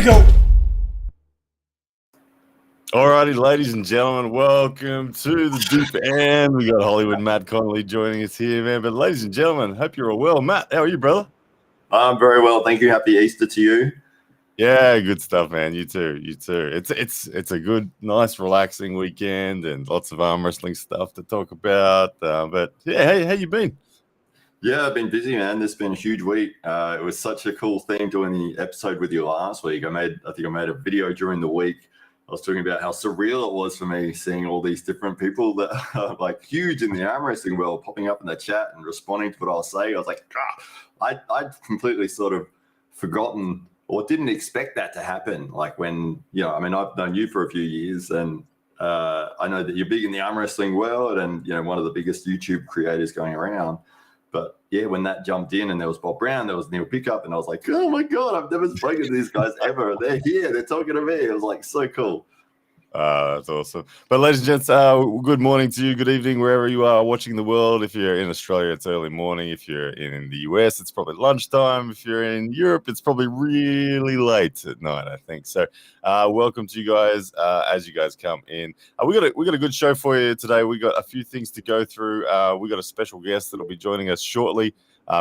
go. Alrighty, ladies and gentlemen, welcome to the deep end. We got Hollywood Matt Connelly joining us here, man. But ladies and gentlemen, hope you're all well. Matt, how are you, brother? I'm very well, thank you. Happy Easter to you. Yeah, good stuff, man. You too. It's a good, nice, relaxing weekend and lots of arm wrestling stuff to talk about. But yeah, hey, how you been? Yeah, I've been busy, man. This has been a huge week. It was such a cool thing doing the episode with you last week. I think I made a video during the week. I was talking about how surreal it was for me seeing all these different people that are like huge in the arm wrestling world popping up in the chat and responding to what I was saying. I was like, I'd completely sort of forgotten or didn't expect that to happen. Like when, I've known you for a few years and I know that you're big in the arm wrestling world and, one of the biggest YouTube creators going around. But yeah, when that jumped in and there was Bob Brown, there was Neil Pickup, and I was like, oh my God, I've never spoken to these guys ever. They're here, they're talking to me. It was like so cool. That's awesome. But ladies and gents, good morning to you, good evening, wherever you are watching the world. If you're in Australia, it's early morning. If you're in the US, it's probably lunchtime. If you're in Europe, it's probably really late at night, I think. So welcome to you guys as you guys come in. We got a good show for you today. We got a few things to go through. We got a special guest that'll be joining us shortly,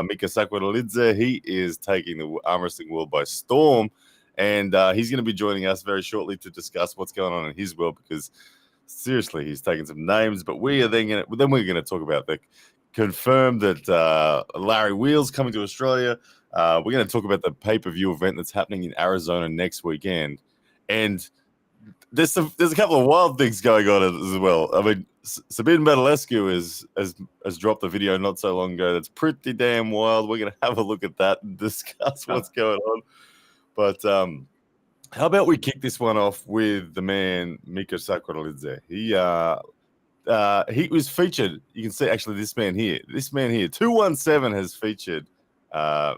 Mika Sakvarelidze. He is taking the arm wrestling world by storm. And he's going to be joining us very shortly to discuss what's going on in his world because seriously, he's taken some names. But we're going to talk about the confirmed that Larry Wheel's coming to Australia. We're going to talk about the pay-per-view event that's happening in Arizona next weekend, and there's a couple of wild things going on as well. I mean, Sabine Badalescu has dropped a video not so long ago that's pretty damn wild. We're going to have a look at that and discuss what's going on. But how about we kick this one off with the man Mika Sakvarelidze? He was featured. You can see actually this man here, 217 has featured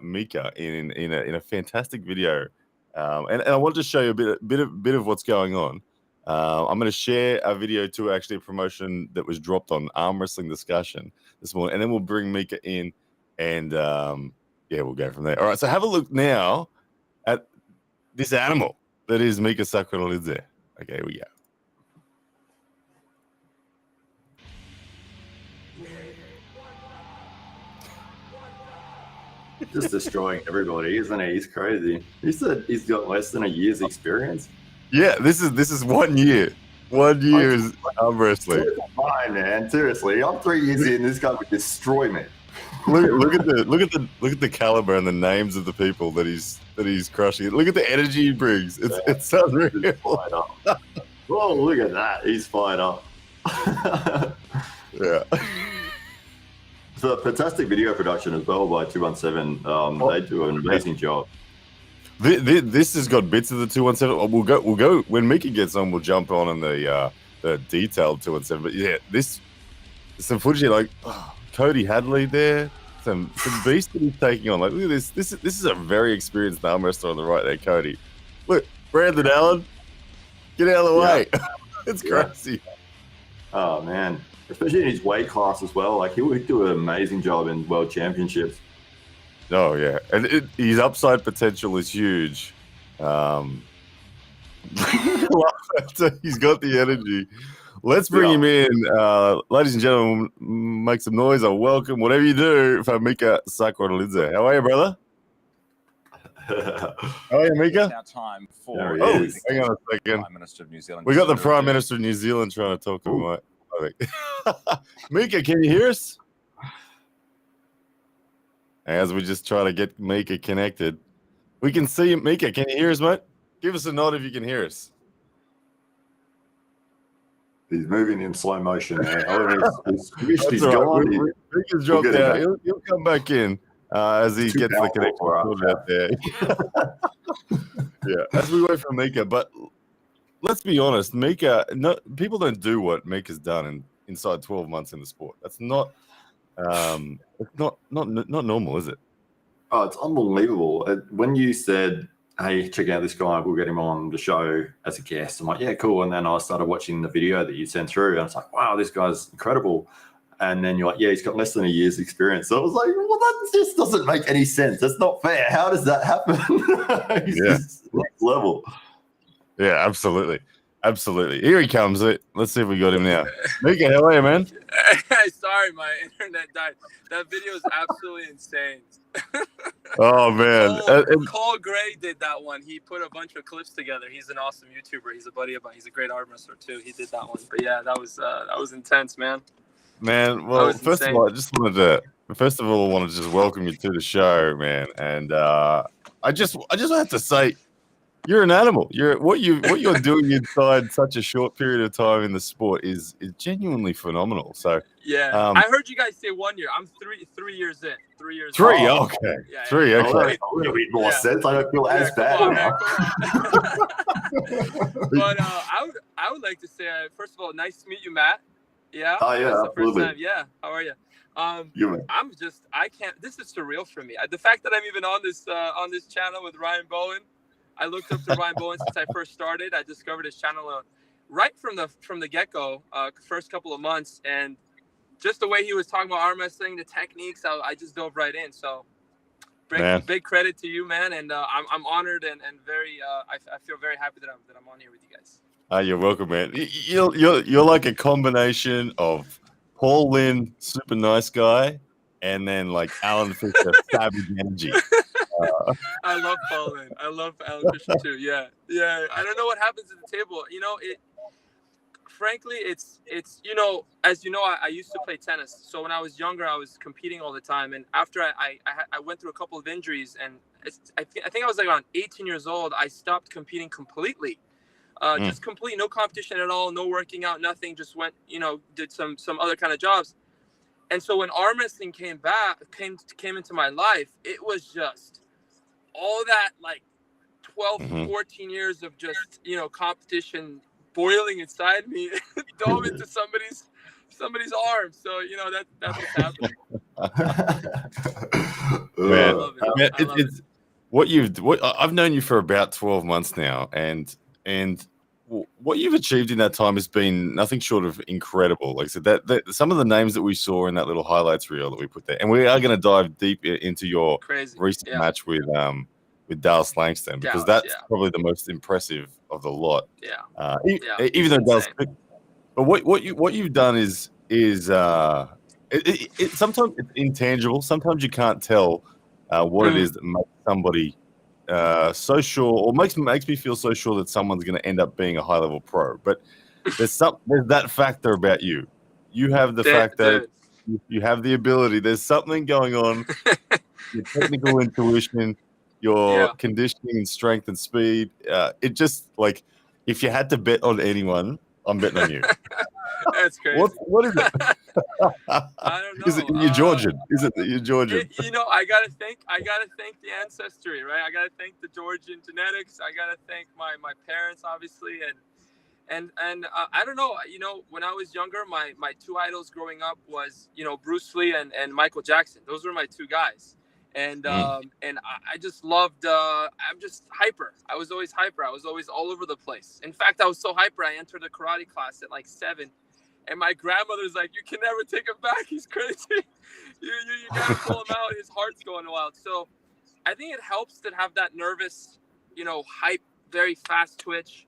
Mika in a fantastic video, and I wanted to show you a bit of what's going on. I'm going to share a video to actually a promotion that was dropped on Arm Wrestling Discussion this morning, and then we'll bring Mika in, and we'll go from there. All right, so have a look now at this animal that is Mika Sakvarelidze. Okay, here we go. Just destroying everybody, isn't he? He's crazy. He said he's got less than a year's experience. Yeah, this is 1 year. 1 year is arm wrestling. Fine, man. Seriously, I'm 3 years in. This guy would destroy me. Look at the caliber and the names of the people that he's crushing. Look at the energy he brings. It's unreal. Whoa, look at that. He's fired up. Yeah. So fantastic video production as well by 217. They do an amazing job. This has got bits of the 217. We'll go when Mika gets on. We'll jump on in the detailed 217. But yeah, some footage here, like Cody Hadley there. Some beast that he's taking on. Like, look at this. This is a very experienced arm wrestler on the right there, Cody. Look, Brandon Allen, get out of the way. It's crazy. Oh man, especially in his weight class as well. Like he would do an amazing job in world championships. Oh yeah, and his upside potential is huge. He's got the energy. Let's bring him in. Ladies and gentlemen, make some noise or welcome, whatever you do, for Mika Sakvarelidze. How are you, brother? How are you, Mika? Now time for hang on a second. Prime Minister of New Zealand. We got the Prime Minister of New Zealand trying to talk to him. I think. Mika, can you hear us? As we just try to get Mika connected. We can see him. Mika, can you hear us, mate? Give us a nod if you can hear us. He's moving in slow motion, man. He's gone. Mika's dropped out. He'll come back in as he gets the connection out there. Yeah, as we wait for Mika. But let's be honest, Mika. People don't do what Mika's done inside 12 months in the sport. That's not. It's not normal, is it? Oh, it's unbelievable. When you said, hey, check out this guy, we'll get him on the show as a guest, I'm like, yeah, cool. And then I started watching the video that you sent through, and I was like, wow, this guy's incredible. And then you're like, yeah, he's got less than a year's experience. So I was like, well, that just doesn't make any sense. That's not fair. How does that happen? He's just next level. Yeah, absolutely. Absolutely. Here he comes. Let's see if we got him now. Mika, how are you, man? Sorry, my internet died. That video is absolutely insane. Oh, man. Cole Gray did that one. He put a bunch of clips together. He's an awesome YouTuber. He's a buddy of mine. He's a great arm wrestler, too. He did that one. But, yeah, that was intense, man. Man, well, first of all, I wanted to just welcome you to the show, man. And I just have to say, you're an animal. What you're doing inside such a short period of time in the sport is genuinely phenomenal. So yeah, I heard you guys say 1 year. I'm 3 years in. 3 years. Three, in. okay. Yeah, three, yeah. okay. Oh, that makes a bit more sense. I don't feel as bad now. But I would like to say, first of all, nice to meet you, Matt. Yeah. Oh yeah, that's the absolutely. first time. Yeah. How are you? Yeah. I can't. This is surreal for me. The fact that I'm even on this channel with Ryan Bowen. I looked up to Ryan Bowen since I first started. I discovered his channel right from the get-go, first couple of months, and just the way he was talking about arm wrestling, the techniques, I just dove right in. So, big credit to you, man, and I'm honored and very I feel very happy that I'm on here with you guys. You're welcome, man. You're like a combination of Paul Lynn, super nice guy, and then like Alan Fisher, savage energy. I love Paul Lynn. I love Alan Fisher too. Yeah. I don't know what happens at the table. Frankly, it's as you know, I used to play tennis. So when I was younger, I was competing all the time. And after I went through a couple of injuries, and I think I was like around 18 years old, I stopped competing completely. Just complete, no competition at all, no working out, nothing. Just went, did some other kind of jobs. And so when arm wrestling came into my life, it was just all that like 12, 14 years of just, competition boiling inside me dove into somebody's arms. So, that's what's happening. Man, I've known you for about 12 months now, and what you've achieved in that time has been nothing short of incredible. Like I said, that some of the names that we saw in that little highlights reel that we put there, and we are going to dive deep into your recent match with Dallas Langston, because that's probably the most impressive of the lot. Even though Dallas, but what you've done is sometimes it's intangible. Sometimes you can't tell what it is that makes somebody so sure, or makes me feel so sure that someone's going to end up being a high level pro. But there's that factor about you. You have the fact that you have the ability. There's something going on. Your technical intuition, your conditioning and strength and speed. It just like, if you had to bet on anyone, I'm betting on you. That's crazy. What is it? I don't know. Is it you're Georgian? Is it that you're Georgian? I gotta thank the ancestry, right? I gotta thank the Georgian genetics. I gotta thank my parents, obviously, and I don't know. When I was younger, my two idols growing up was Bruce Lee and Michael Jackson. Those were my two guys. And I just loved. I'm just hyper. I was always hyper. I was always all over the place. In fact, I was so hyper. I entered a karate class at like 7, and my grandmother's like, "You can never take him back. He's crazy. you gotta pull him out. His heart's going wild." So, I think it helps to have that nervous, hype, very fast twitch,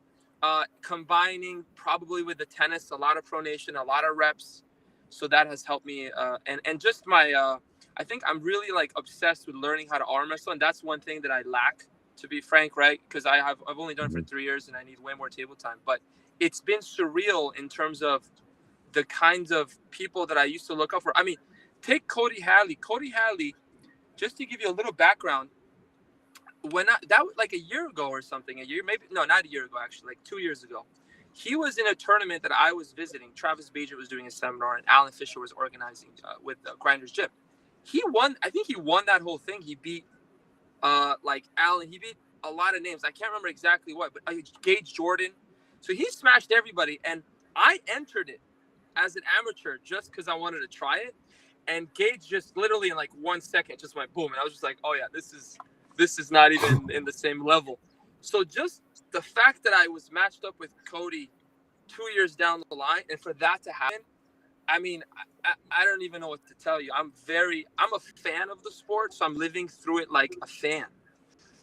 combining probably with the tennis, a lot of pronation, a lot of reps. So that has helped me, and just my. I think I'm really like obsessed with learning how to arm wrestle, and that's one thing that I lack, to be frank, right? Because I've only done it for 3 years, and I need way more table time. But it's been surreal in terms of the kinds of people that I used to look up for. I mean, take Cody Hadley. Cody Hadley, just to give you a little background, that was like a year ago or something. Not a year ago, actually, like 2 years ago. He was in a tournament that I was visiting. Travis Bajer was doing a seminar, and Alan Fisher was organizing with Grinders Gym. He won. I think he won that whole thing. He beat like Allen. He beat a lot of names. I can't remember exactly what, but Gage Jordan. So he smashed everybody. And I entered it as an amateur just because I wanted to try it. And Gage just literally in like 1 second just went boom. And I was just like, oh yeah, this is not even in the same level. So just the fact that I was matched up with Cody 2 years down the line, and for that to happen, I mean, I don't even know what to tell you. I'm a fan of the sport, so I'm living through it like a fan.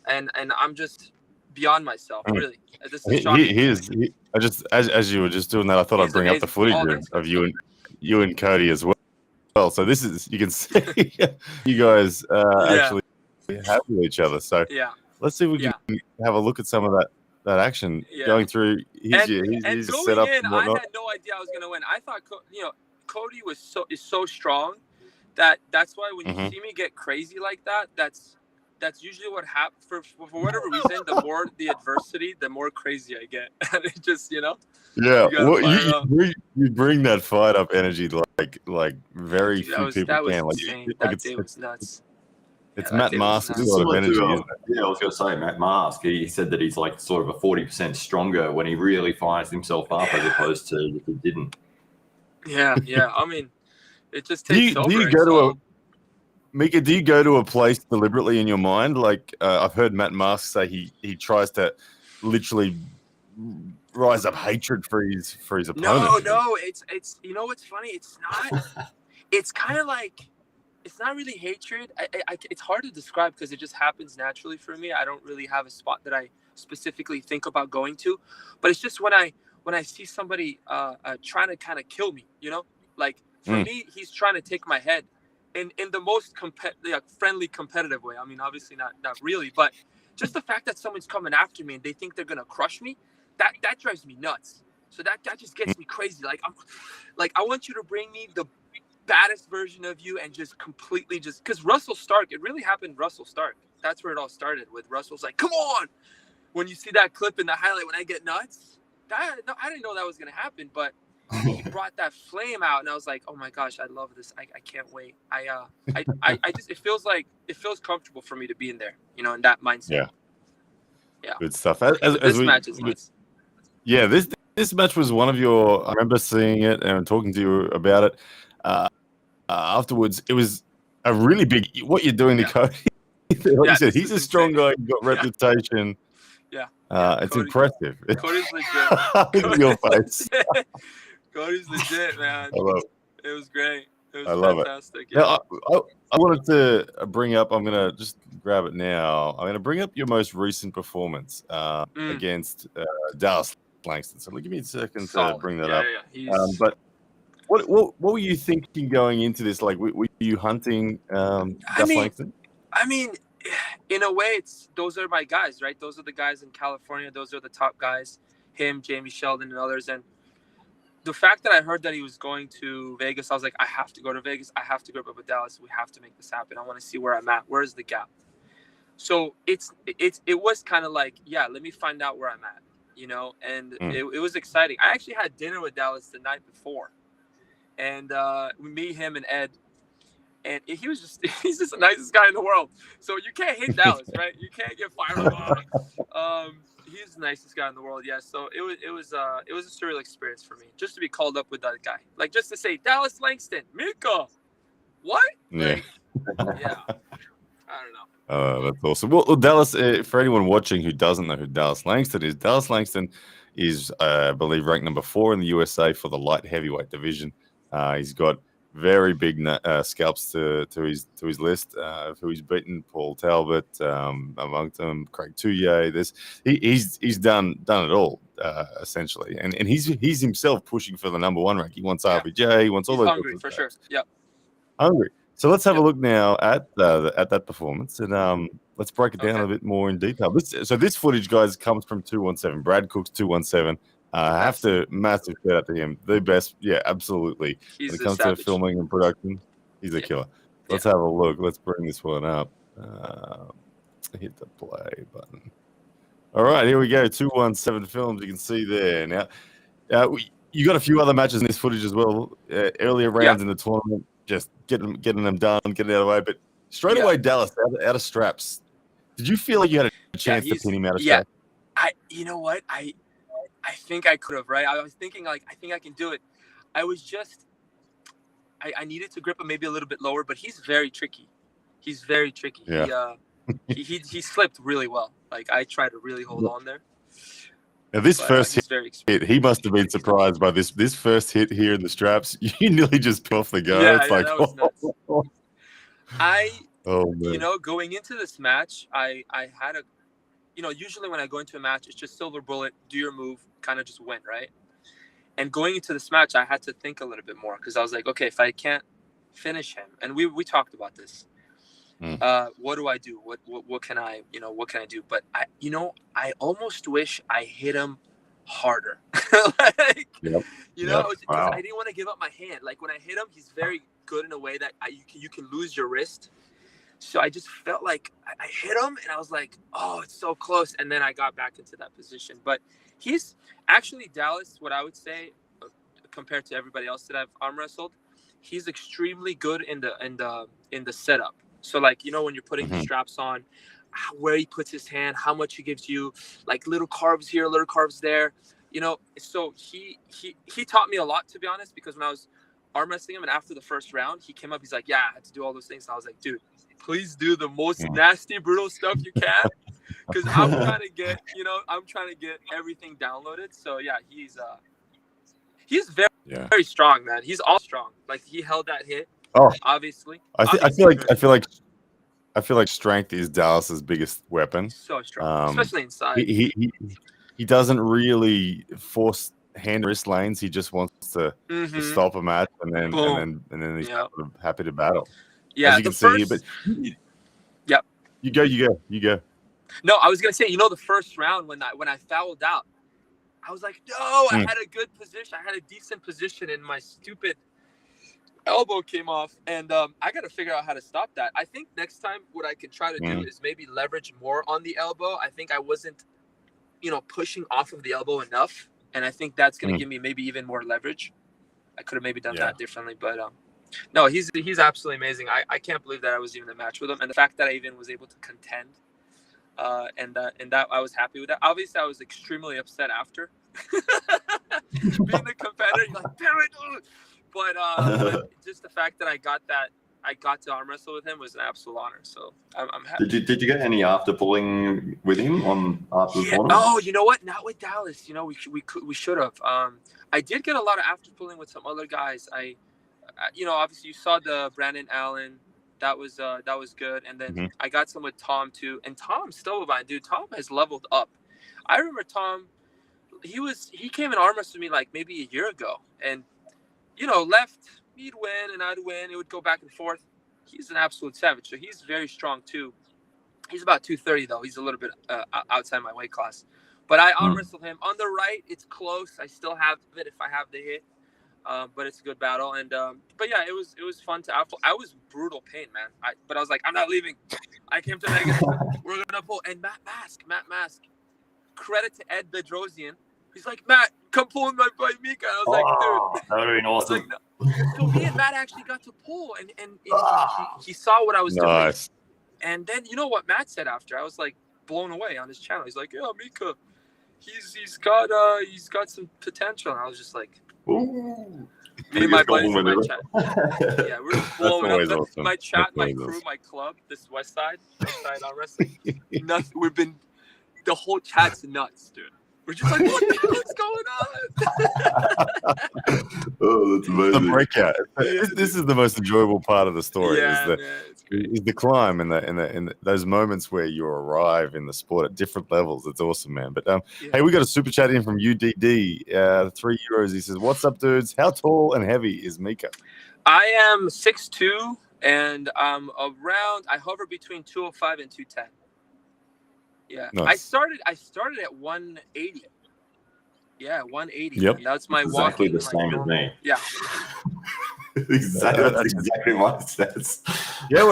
And I'm just beyond myself. Mm. Really, this is shocking. I just as you were just doing that, I thought I'd bring up the footage of you and Cody as well. So this is, you can see you guys actually have with each other. So let's see if we can have a look at some of that action going through his setup in, and whatnot. I had no idea I was gonna win. I thought Cody is so strong that's why when you see me get crazy like that, that's usually what happens. For whatever reason, the more the adversity, the more crazy I get. And it just, Yeah, you bring that fight up energy like very few people can. That day was nuts. It's Matt Mask's sort of energy, isn't it? Yeah, I was going to say, Matt Mask, he said that he's like sort of a 40% stronger when he really fires himself up as opposed to if he didn't. Yeah. I mean, it just takes over. Do you go to Mika, do you go to a place deliberately in your mind? Like I've heard Matt Mask say he tries to literally rise up hatred for his opponent. No, it's you know what's funny? It's not. It's kind of like, it's not really hatred. It's hard to describe because it just happens naturally for me. I don't really have a spot that I specifically think about going to, but it's just when I see somebody trying to kind of kill me, like for me, he's trying to take my head in the most friendly, competitive way. I mean, obviously not really, but just the fact that someone's coming after me and they think they're gonna crush me, that drives me nuts. So that just gets me crazy. Like I want you to bring me the baddest version of you and just completely because Russell Stark, it really happened. Russell Stark, that's where it all started with. Russell's like, come on, when you see that clip in the highlight when I get nuts, I didn't know that was gonna happen, but he brought that flame out and I was like, oh my gosh, I love this. I can't wait. I just, it feels comfortable for me to be in there, in that mindset. Yeah, good stuff. This match is nice. Yeah, this match was one of your, I remember seeing it and talking to you about it afterwards. It was a really big, what you're doing to Cody. Like you said, he's a strong guy, he's got reputation. Yeah. It's impressive. Cody's legit. Your face. Cody's legit, man. I love it. It was great. It was fantastic. Yeah. Now, I wanted to bring up, I'm going to just grab it now. I'm going to bring up your most recent performance against Dallas Langston. So give me a second to bring that up. Yeah. But what were you thinking going into this? Like, were you hunting Langston? I mean, in a way, those are my guys, right? Those are the guys in California. Those are the top guys. Him, Jamie Sheldon, and others. And the fact that I heard that he was going to Vegas, I was like, I have to go to Vegas. I have to go up with Dallas. We have to make this happen. I want to see where I'm at. Where's the gap? So it was kind of like, let me find out where I'm at, and it was exciting. I actually had dinner with Dallas the night before, and me, him, and Ed, and he's just the nicest guy in the world. So you can't hate Dallas, right? You can't get fired up. He's the nicest guy in the world, So it was a surreal experience for me just to be called up with that guy, like just to say Dallas Langston, Mika, what? Yeah, I don't know. That's awesome. Well, Dallas, for anyone watching who doesn't know who Dallas Langston is, I believe, ranked number 4 in the USA for the light heavyweight division. He's got very big scalps to his list. Who he's beaten: Paul Talbot, among them, Craig Touye. He's done it all essentially, and he's himself pushing for the number 1 rank. He wants RBJ. He wants all those. Hungry for sure. Yep. Hungry. So let's have a look now at that performance, and let's break it down a bit more in detail. This footage, guys, comes from 217. Brad Cook's 217. I have to massive shout out to him. The best, absolutely. When it comes to filming and production, he's a killer. Let's have a look. Let's bring this one up. Hit the play button. All right, here we go. 217 Films. You can see there. Now, you got a few other matches in this footage as well. Earlier rounds in the tournament, just getting them done, getting out of the way. But straight away, Dallas out of straps. Did you feel like you had a chance to pin him out of straps? You know what? I think I could have, right? I was thinking, I think I can do it. I was just, I needed to grip him maybe a little bit lower, but he's very tricky. He's very tricky. Yeah. He slipped really well. Like, I tried to really hold on there. Now, this first hit, he must have been surprised by this first hit here in the straps. You nearly just put off the go. Yeah, that was nuts. Oh, man. Going into this match, I had usually when I go into a match, it's just silver bullet, do your move, kind of just win, right? And going into this match, I had to think a little bit more because I was like, okay, if I can't finish him, and we talked about this, what do I do? What can I do? But I almost wish I hit him harder, like, because I didn't want to give up my hand. Like when I hit him, he's very good in a way that you can lose your wrist. So I just felt like I hit him, and I was like, oh, it's so close. And then I got back into that position. But he's actually, Dallas, what I would say, compared to everybody else that I've arm wrestled, he's extremely good in the setup. So like, when you're putting the straps on, where he puts his hand, how much he gives you, like little carves here, little carves there, So he taught me a lot, to be honest, because when I was arm wrestling him, and after the first round, he came up, he's like, yeah, I had to do all those things. And I was like, dude, please do the most nasty, brutal stuff you can, because I'm trying to get everything downloaded. So yeah, he's very very strong, man. He's all strong. Like he held that hit. Oh, obviously. I feel like strength is Dallas's biggest weapon. So strong, especially inside. He doesn't really force hand wrist lanes. He just wants to stop a match, and then he's happy to battle. Yeah, as you can see here. But you go. No, I was gonna say, the first round when I fouled out, I was like, no, I had a good position. I had a decent position, and my stupid elbow came off, and I got to figure out how to stop that. I think next time what I could try to do is maybe leverage more on the elbow. I think I wasn't, pushing off of the elbow enough, and I think that's going to give me maybe even more leverage. I could have maybe done that differently, but no, he's absolutely amazing. I can't believe that I was even in the match with him, and the fact that I even was able to contend, and that I was happy with that. Obviously, I was extremely upset after being the competitor. You're like, damn it! But just the fact that I got to arm wrestle with him was an absolute honor. So I'm happy. Did you get any after pulling with him after the tournament? Oh, you know what? Not with Dallas. We should have. I did get a lot of after pulling with some other guys. I obviously you saw the Brandon Allen. That was good. And then I got some with Tom too. And Tom's still mine, dude. Tom has leveled up. I remember Tom. He came and arm wrestled me like maybe a year ago, and left, he'd win and I'd win. It would go back and forth. He's an absolute savage. So he's very strong too. He's about 230 though. He's a little bit outside my weight class. But I arm wrestled him. On the right, it's close. I still have it if I have the hit. But it's a good battle. And but yeah, it was fun to outpull. I was brutal pain, man. But I was like, I'm not leaving. I came to Vegas. We're gonna pull. And Matt Mask. Credit to Ed Bedrosian. He's like, Matt, come pull in my boy Mika. And I was like, dude. That would have been awesome. Like, no. So me and Matt actually got to pull, and he saw what I was doing. And then you know what Matt said after? I was like blown away on his channel. He's like, yeah, Mika, he's got some potential. And I was just like, ooh. Me and my buddies in my chat. Yeah, we're just blowing up. Awesome. My chat, my crew, my club, this West Side Arm Wrestling. Nothing. The whole chat's nuts, dude. We're just like, what the hell's going on? Oh, that's amazing. The breakout. This is the most enjoyable part of the story. Is the climb and those moments where you arrive in the sport at different levels. It's awesome, man. But hey, we got a super chat in from UDD, €3. He says, "What's up, dudes? How tall and heavy is Mika?" I am 6'2", and I hover between 205 and 210. Yeah, nice. I started at 180. Yeah, 180. Yep, that's my exactly walking. The same as me. Yeah, that's exactly my stats. Yeah,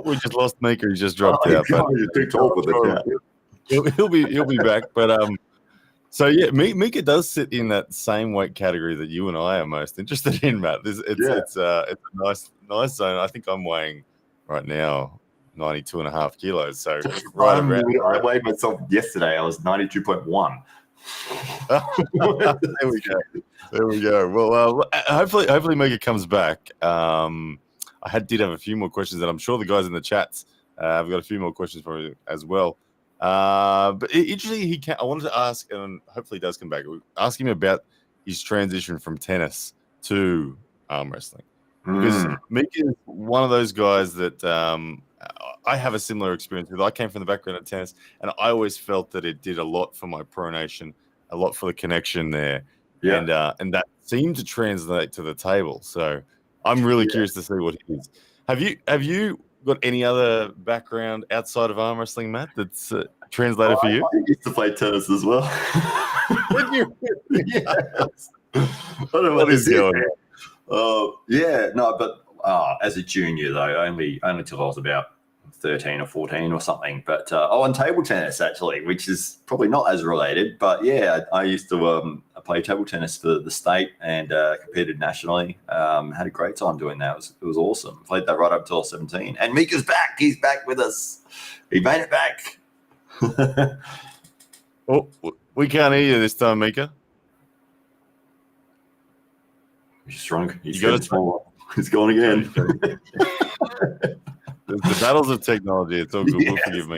we just lost Mika. He just dropped out. But you're too tall for this. He'll be back. But so yeah, Mika does sit in that same weight category that you and I are most interested in, Matt. It's a nice zone. I think I'm weighing right now 92.5 kilos. So right around. I weighed myself yesterday. I was 92.1. There we go. Well, hopefully Mika comes back. I did have a few more questions, and I'm sure the guys in the chats have got a few more questions for you as well. But interestingly, I wanted to ask, and hopefully he does come back. Ask him about his transition from tennis to arm wrestling, because Mika is one of those guys that I have a similar experience with. I came from the background of tennis, and I always felt that it did a lot for my pronation, a lot for the connection there, and that seemed to translate to the table. So I'm really curious to see what it is. Have you got any other background outside of arm wrestling, Matt? That's translated for you? I used to play tennis as well. Did you? Yes. I don't know What is going on? but as a junior though, only till I was about 13 or 14 or something. But on table tennis actually, which is probably not as related. But yeah, I used to play table tennis for the state and competed nationally. Had a great time doing that. It was awesome. Played that right up till 17. And Mika's back. He's back with us. He made it back. Oh, we can't hear you this time, Mika. He's shrunk. He's got getting smaller. He's gone again. The battles of technology. It's all good. We'll forgive me.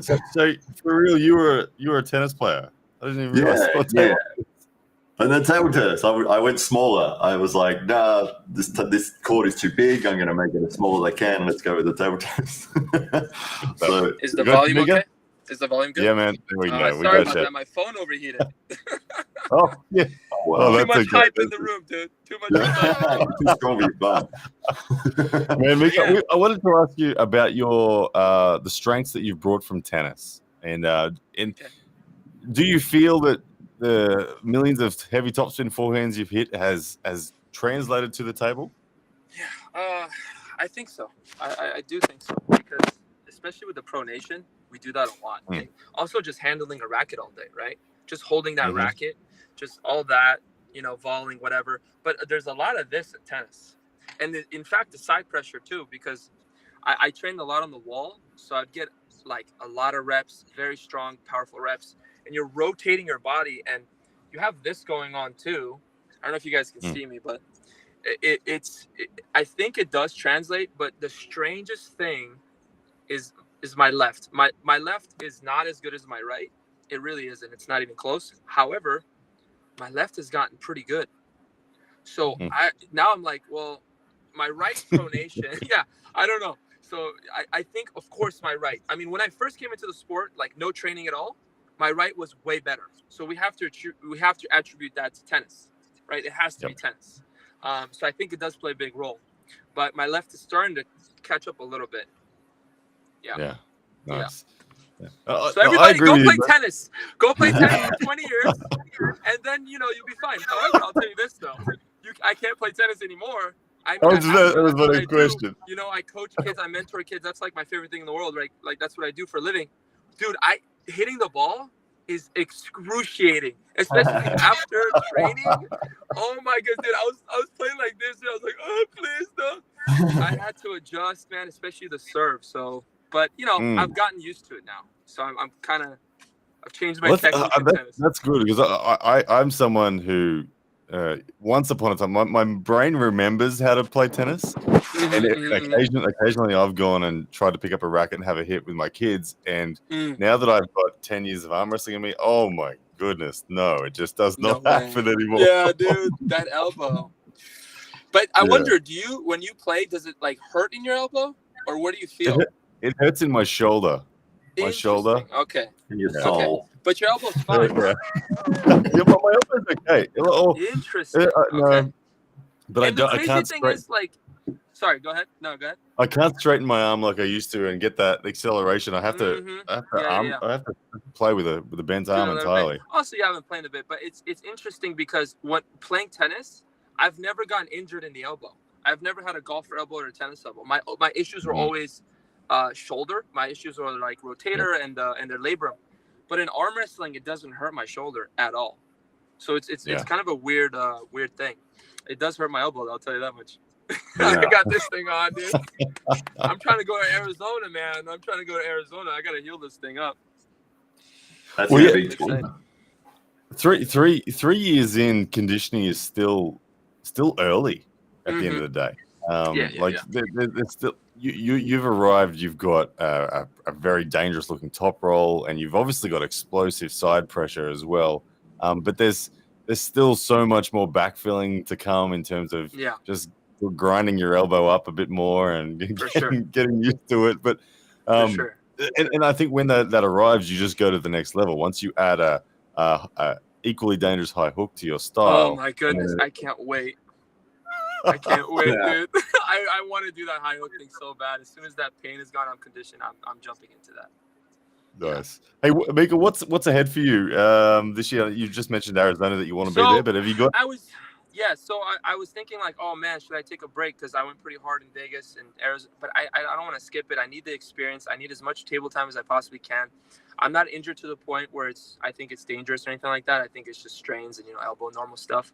So for real, you were a tennis player. I didn't even realize. Yeah. And then table tennis, I went smaller. I was like, nah, this court is too big. I'm going to make it as small as I can. Let's go with the table tennis. So is the volume okay? Is the volume good? Yeah, man. There we go. Sorry about that. My phone overheated. Oh, yeah. Wow. Too much hype in the room, dude. Too much hype. Too strong for your bum. Man, Mika, I wanted to ask you about your the strengths that you've brought from tennis, and do you feel that the millions of heavy topspin forehands you've hit has translated to the table? Yeah, I think so. I do think so, because especially with the pronation, we do that a lot. And also just handling a racket all day, right? Just holding that racket, just all that, volleying, whatever. But there's a lot of this in tennis. And in fact, the side pressure too, because I trained a lot on the wall. So I'd get like a lot of reps, very strong, powerful reps. And you're rotating your body, and you have this going on too. I don't know if you guys can see me, but I think it does translate. But the strangest thing is my left. My left is not as good as my right. It really isn't. It's not even close. However, my left has gotten pretty good. So I'm like, well, my right pronation. Yeah, I don't know. So I think, of course, my right. I mean, when I first came into the sport, like no training at all, my right was way better. So we have to attribute that to tennis, right? It has to be tennis. So I think it does play a big role. But my left is starting to catch up a little bit. Yeah. Nice. Yeah. So everybody go play tennis. Go play tennis for 20 years, and then you'll be fine. However, I'll tell you this though, I can't play tennis anymore. That was my question. I coach kids, I mentor kids. That's like my favorite thing in the world, right? Like that's what I do for a living, dude. Hitting the ball is excruciating, especially after training. Oh my god, dude! I was playing like this, and I was like, oh please no. I had to adjust, man, especially the serve. So. But I've gotten used to it now, so I've changed my technique. That's good, because I'm someone who once upon a time my brain remembers how to play tennis, and occasionally I've gone and tried to pick up a racket and have a hit with my kids, and now that I've got 10 years of arm wrestling in me, oh my goodness, no, it just does not happen anymore. Yeah, dude, that elbow. But I wonder, when you play, does it like hurt in your elbow, or what do you feel? It hurts in my shoulder. My shoulder. Okay. In your soul. But your elbow's fine. Yeah, my elbow's okay. Interesting. No, but I can't. The crazy thing is, like, sorry. Go ahead. No, go ahead. I can't straighten my arm like I used to and get that acceleration. I have to. I have to play with a bent arm entirely. Also, you haven't played a bit, but it's interesting because when playing tennis, I've never gotten injured in the elbow. I've never had a golfer elbow or a tennis elbow. My issues were always shoulder. My issues are like rotator and their labrum. But in arm wrestling, it doesn't hurt my shoulder at all. So it's kind of a weird thing. It does hurt my elbow, I'll tell you that much. I got this thing on, dude. I'm trying to go to Arizona, man. I got to heal this thing up. That's a big one. 3 years in, conditioning is still early at the end of the day. There's still you've arrived. You've got a very dangerous looking top roll, and you've obviously got explosive side pressure as well. But there's still so much more backfilling to come in terms of just still grinding your elbow up a bit more and getting used to it. But For sure. and I think when that arrives, you just go to the next level. Once you add a equally dangerous high hook to your style. Oh my goodness, I can't wait. I can't wait, dude. I want to do that high hook thing so bad. As soon as that pain is gone, I'm conditioned. I'm jumping into that. Nice. Hey, Mika, what's ahead for you this year? You just mentioned Arizona that you want to be there, but have you got? So I was thinking like, oh man, should I take a break because I went pretty hard in Vegas and Arizona, but I don't want to skip it. I need the experience. I need as much table time as I possibly can. I'm not injured to the point where I think it's dangerous or anything like that. I think it's just strains and elbow, normal stuff.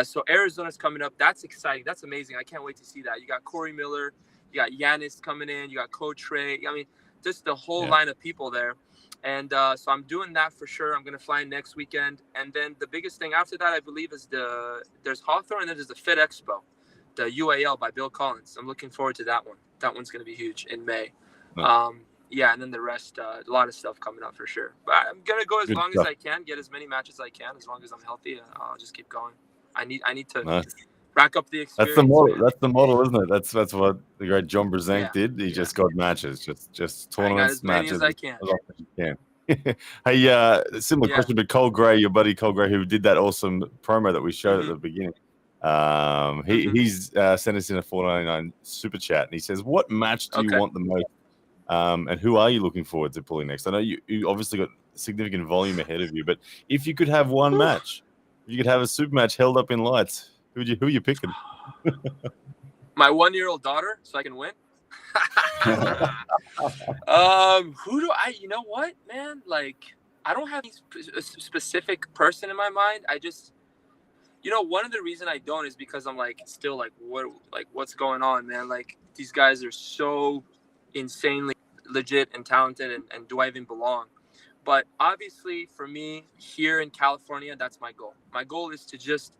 So Arizona's coming up. That's exciting. That's amazing. I can't wait to see that. You got Corey Miller, you got Giannis coming in, you got Coach Trey. I mean, just the whole line of people there. And so I'm doing that for sure. I'm going to fly in next weekend. And then the biggest thing after that, I believe, is there's Hawthorne and then there's the Fit Expo, the UAL by Bill Collins. I'm looking forward to that one. That one's going to be huge in May. And then the rest, a lot of stuff coming up for sure. But I'm going to go as long as I can, get as many matches as I can. As long as I'm healthy, I'll just keep going. I need to rack up the experience. That's the model. Man. That's the model, isn't it? That's what the great John Brzenk did. He just got matches, just tournaments, matches. I got as many as I can. Hey, similar question, but Cole Gray, your buddy Cole Gray, who did that awesome promo that we showed at the beginning. He's sent us in a $4.99 super chat, and he says, "What match do you want the most? And who are you looking forward to pulling next? I know you obviously got significant volume ahead of you, but if you could have one match, if you could have a super match held up in lights, who are you picking?" My 1-year-old daughter, so I can win. Who do I? You know what, man? Like, I don't have a specific person in my mind. I just, one of the reasons I don't is because I'm like still like what's going on, man? Like, these guys are so insanely legit and talented, and do I even belong? But obviously, for me here in California, that's my goal. My goal is to just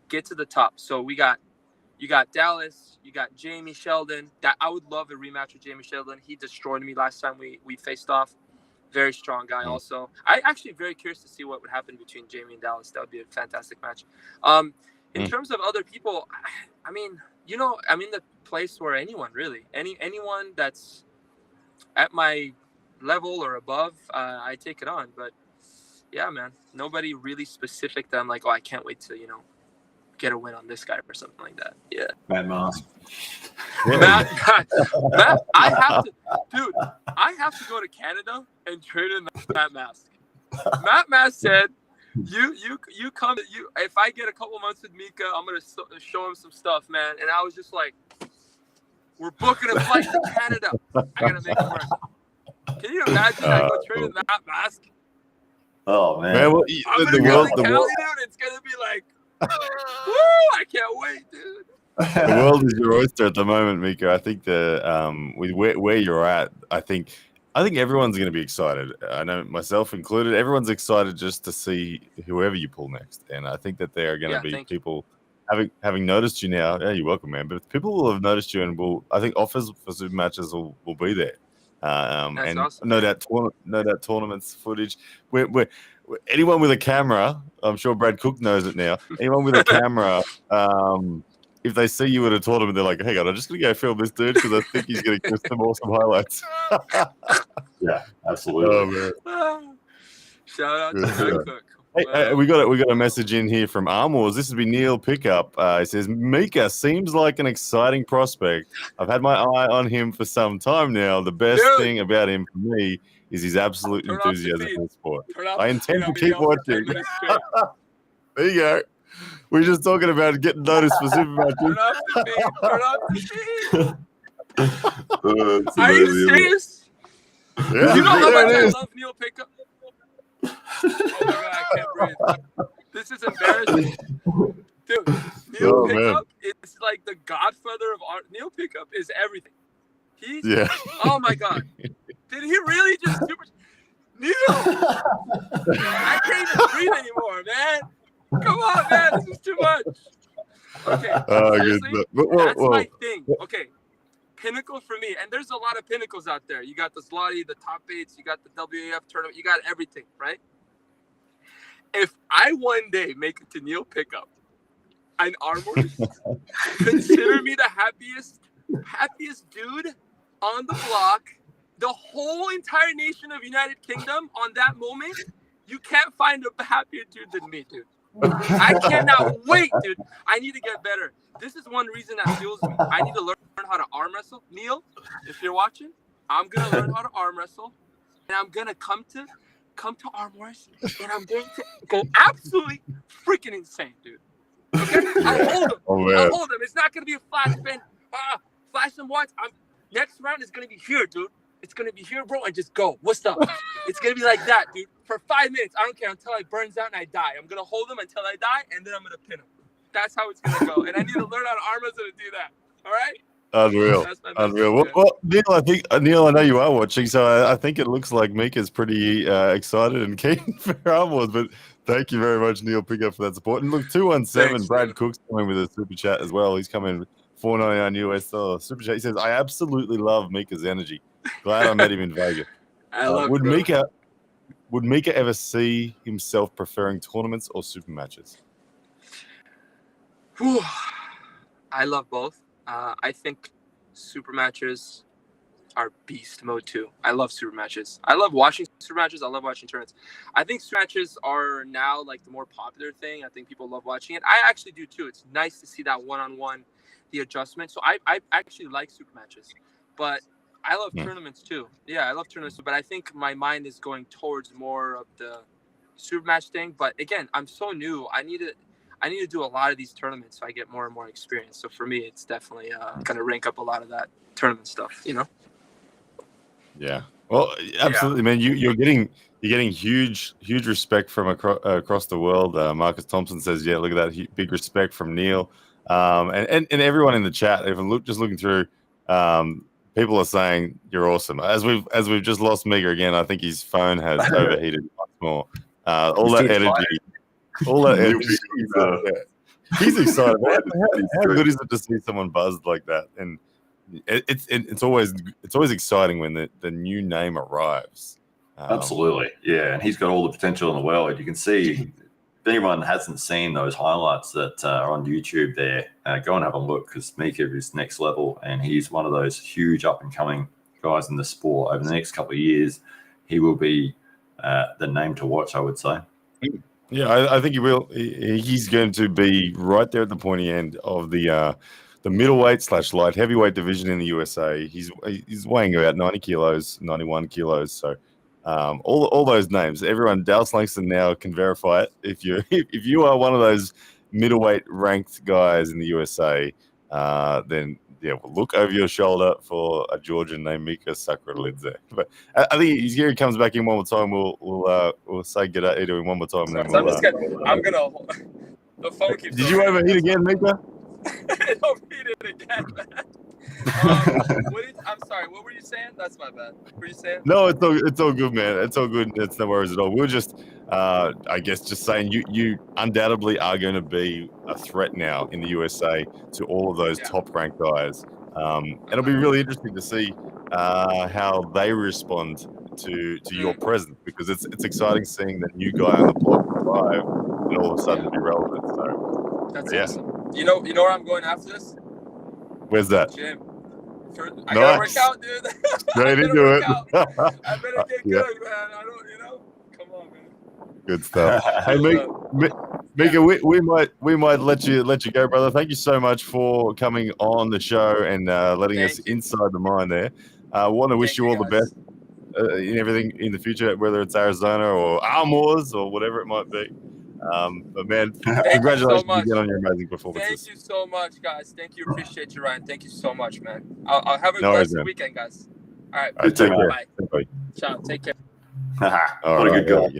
get to the top. So you got Dallas, you got Jamie Sheldon. That I would love a rematch with Jamie Sheldon. He destroyed me last time we faced off. Very strong guy also. I actually very curious to see what would happen between Jamie and Dallas. That would be a fantastic match. In terms of other people, I mean, I'm in the place where anyone that's at my level or above, I take it on. But yeah, man, nobody really specific that I'm like, oh, I can't wait to, get a win on this guy or something like that. Yeah. Matt Mask. Matt, I have to go to Canada and trade in Matt Mask. Matt Mask said, you come, if I get a couple months with Mika, I'm going to show him some stuff, man. And I was just like, we're booking a flight to Canada. I got to make it work. Can you imagine I go trade in Matt Mask? Oh, man. I'm going to go to Cali, dude. It's going to be like, woo! I can't wait, dude. The world is your oyster at the moment, Mika. I think with where you're at, I think everyone's going to be excited. I know myself included. Everyone's excited just to see whoever you pull next, and I think that there are going to be people having noticed you now. Yeah, you're welcome, man. But people will have noticed you, and I think offers for super matches will be there. And awesome. No doubt tournaments footage. We're anyone with a camera, I'm sure Brad Cook knows it now. Anyone with a camera, if they see you at a tournament, they're like, "Hang on, I'm just gonna go film this dude because I think he's gonna give some awesome highlights." Yeah, absolutely. Oh, man. Shout out to Brad Cook. Hey, we got a message in here from Arm Wars. This has been Neil Pickup. It says, "Mika seems like an exciting prospect. I've had my eye on him for some time now. The best thing about him for me is his absolute enthusiasm for the sport. I intend to keep watching." There you go. We're just talking about getting noticed for super matches. Turn off the feed. Are you serious? Yeah, you know how much I love Neil Pickup? Oh my God, I can't breathe. This is embarrassing. Dude, Neil Pickup is like the godfather of art. Neil Pickup is everything. Oh my God. Did he really just super... Neil! I can't even breathe anymore, man. Come on, man. This is too much. Okay. Seriously, that's my thing. Okay. Pinnacle for me. And there's a lot of pinnacles out there. You got the Slotty, the top eights, you got the WAF tournament, you got everything, right? If I one day make it to Neil Pickup, an armorist. Consider me the happiest dude on the block. The whole entire nation of United Kingdom on that moment, you can't find a happier dude than me, dude. I cannot wait, dude. I need to get better. This is one reason that fuels me. I need to learn how to arm wrestle. Neil, if you're watching, I'm gonna learn how to arm wrestle, and I'm gonna come to Arm Wars, and I'm going to go absolutely freaking insane, dude. Okay, I'll hold him. I'll hold him. It's not gonna be a flash spin. Flash him once. Next round is gonna be here, dude. It's gonna be here, bro, and just go. What's up? It's gonna be like that, dude. For 5 minutes, I don't care until I burns out and I die. I'm gonna hold him until I die, and then I'm gonna pin him. That's how it's gonna go. And I need to learn how to arm wrestle to do that. All right? Unreal. Well, Neil, I know you are watching, so I think it looks like Mika's pretty excited and keen for Arm Wars. But thank you very much, Neil Pickup, for that support. And look, 217, Thanks, Brad man. Cook's coming with a super chat as well. He's coming $4.99 US super chat. He says, "I absolutely love Mika's energy. Glad I met him in Vegas." Would Mika ever see himself preferring tournaments or super matches? Whew. I love both. I think super matches are beast mode too. I love super matches. I love watching super matches. I love watching tournaments. I think super matches are now like the more popular thing. I think people love watching it. I actually do too. It's nice to see that one-on-one, the adjustment. So I actually like super matches, but I love tournaments too. Yeah, I love tournaments, but I think my mind is going towards more of the super match thing. But again, I'm so new. I need to do a lot of these tournaments so I get more and more experience. So for me, it's definitely going to rank up a lot of that tournament stuff, you know? Yeah. Well, absolutely, man. You're getting huge respect from across the world. Marcus Thompson says, "Yeah, look at that big respect from Neil," and everyone in the chat. Even just looking through, people are saying you're awesome. As we've just lost Mika again. I think his phone has overheated much more. All that energy. He's excited. How good is it to see someone buzzed like that? And it's always exciting when the new name arrives. Absolutely, yeah. And he's got all the potential in the world. You can see. If anyone hasn't seen those highlights that are on YouTube, there, go and have a look, because Mika is next level, and he's one of those huge up and coming guys in the sport. Over the next couple of years, he will be the name to watch, I would say. Yeah, I think he will. He's going to be right there at the pointy end of the middleweight / light heavyweight division in the USA. He's weighing about 90 kilos, 91 kilos. So all those names, everyone, Dallas Langston now can verify it. If you are one of those middleweight ranked guys in the USA, then we'll look over your shoulder for a Georgian named Mika Sakvarelidze. But I think here he comes back in one more time. We'll say good day to him one more time. Sorry, I'm gonna. The phone keeps. Did you overheat again, Mika? It overheated again, man. I'm sorry. What were you saying? That's my bad. What were you saying? No, it's all good, man. It's all good. It's no worries at all. We're just, I guess, just saying you undoubtedly are going to be a threat now in the USA to all of those top ranked guys. It'll be really interesting to see how they respond to your presence, because it's exciting seeing the new guy on the block arrive and all of a sudden be relevant. So that's awesome. You know where I'm going after this? Where's that? Gym. I gotta work out, dude. Straight into it. I better get good, man. I don't, come on, man. Good stuff. Hey, Mika, we might let you go, brother. Thank you so much for coming on the show and letting us inside the mind there. I want to wish you all the best in everything in the future, whether it's Arizona or Arm Wars or whatever it might be. But man, congratulations again on your amazing performances. Thank you so much, guys. Thank you. Appreciate you, Ryan. Thank you so much, man. I'll have a blessed weekend, guys. All right. Take care. Bye. Ciao. Take care. What a good guy. Yeah.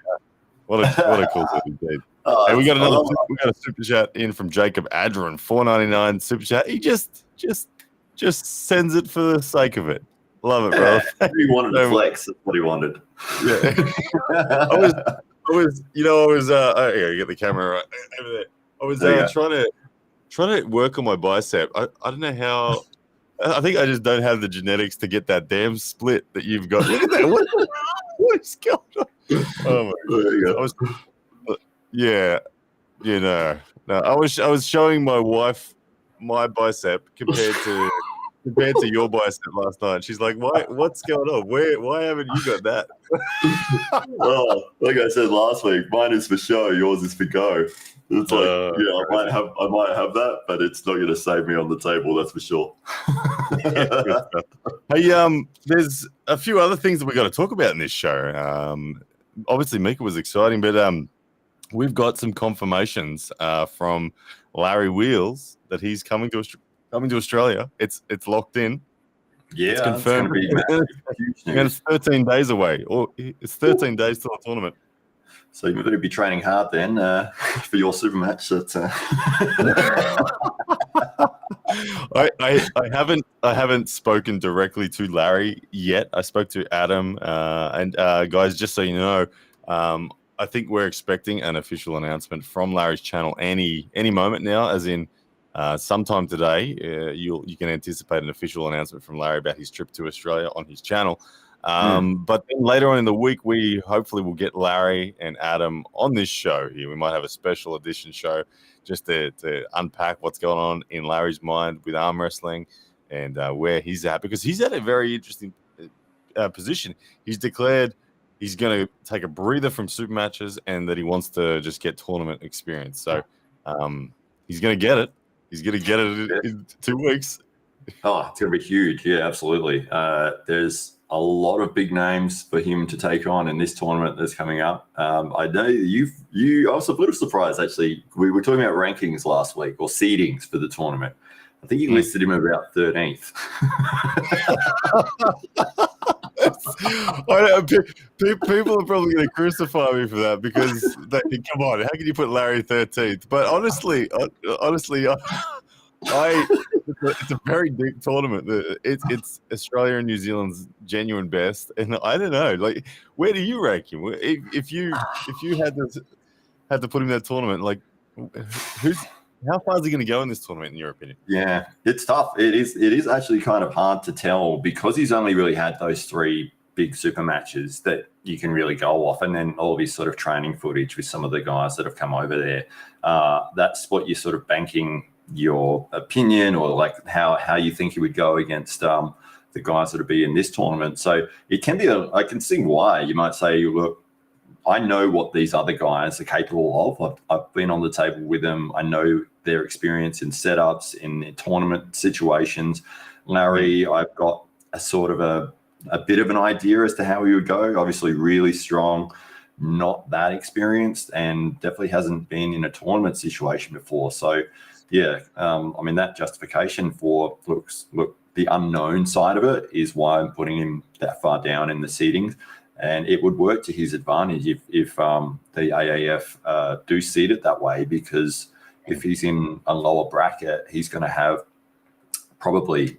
What a cool dude. Hey, we got a super chat in from Jacob Adron, $4.99 super chat. He just sends it for the sake of it. Love it, bro. He wanted to flex. That's what he wanted. Yeah. I was here, you get the camera right over there. I was trying to work on my bicep. I don't know how. I think I just don't have the genetics to get that damn split that you've got. Look at that. What is going on? Oh my God. No, I was showing my wife my bicep compared to your bicep last night. She's like, "Why? What's going on? Why haven't you got that?" Well, like I said last week, mine is for show, yours is for go. It's like, I might have that, but it's not going to save me on the table. That's for sure. Hey, there's a few other things that we got to talk about in this show. Obviously, Mika was exciting, but we've got some confirmations from Larry Wheels that he's coming to Australia. It's locked in. Yeah, it's confirmed. It's 13 days away, or it's 13 days till the tournament. So you better be training hard then for your super match. I haven't spoken directly to Larry yet. I spoke to Adam, and guys, just so you know, I think we're expecting an official announcement from Larry's channel any moment now, as in sometime today. You can anticipate an official announcement from Larry about his trip to Australia on his channel. But then later on in the week, we hopefully will get Larry and Adam on this show here. We might have a special edition show just to unpack what's going on in Larry's mind with arm wrestling and where he's at, because he's at a very interesting position. He's declared he's going to take a breather from super matches and that he wants to just get tournament experience. So he's going to get it. He's going to get it in 2 weeks. Oh, it's going to be huge. Yeah, absolutely. There's a lot of big names for him to take on in this tournament that's coming up. I know I was a little surprised, actually. We were talking about rankings last week, or seedings for the tournament. I think you listed him about 13th. People are probably going to crucify me for that, because they think, come on, how can you put Larry 13th? But honestly, it's a very deep tournament. It's Australia and New Zealand's genuine best, and I don't know, like, where do you rank him? If you had to put him in that tournament, like, how far is he going to go in this tournament, in your opinion? Yeah, it's tough. It is actually kind of hard to tell, because he's only really had those 3 big super matches that you can really go off, and then all of his sort of training footage with some of the guys that have come over there. That's what you're sort of banking your opinion, or like how you think he would go against the guys that would be in this tournament. So it can be I can see why you might say, look, I know what these other guys are capable of. I've been on the table with them. I know their experience in setups, in tournament situations. Larry, I've got a sort of a bit of an idea as to how he would go. Obviously really strong, not that experienced, and definitely hasn't been in a tournament situation before. So yeah, I mean, that justification for look, the unknown side of it is why I'm putting him that far down in the seedings, and it would work to his advantage if the AAF do seed it that way, because if he's in a lower bracket, he's going to have probably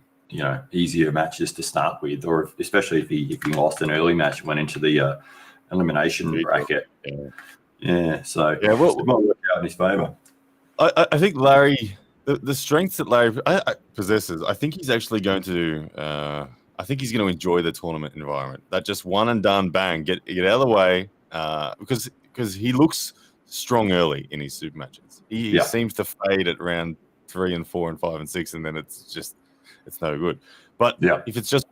easier matches to start with, or especially if he lost an early match and went into the elimination bracket. Yeah, so it might work out in his favour. I think Larry, the strengths that Larry possesses, I think he's actually going to. I think he's going to enjoy the tournament environment. That just one and done, bang, get out of the way. Because he looks strong early in his super matches. He seems to fade at round 3 and 4 and 5 and 6, and then it's no good. But if it's just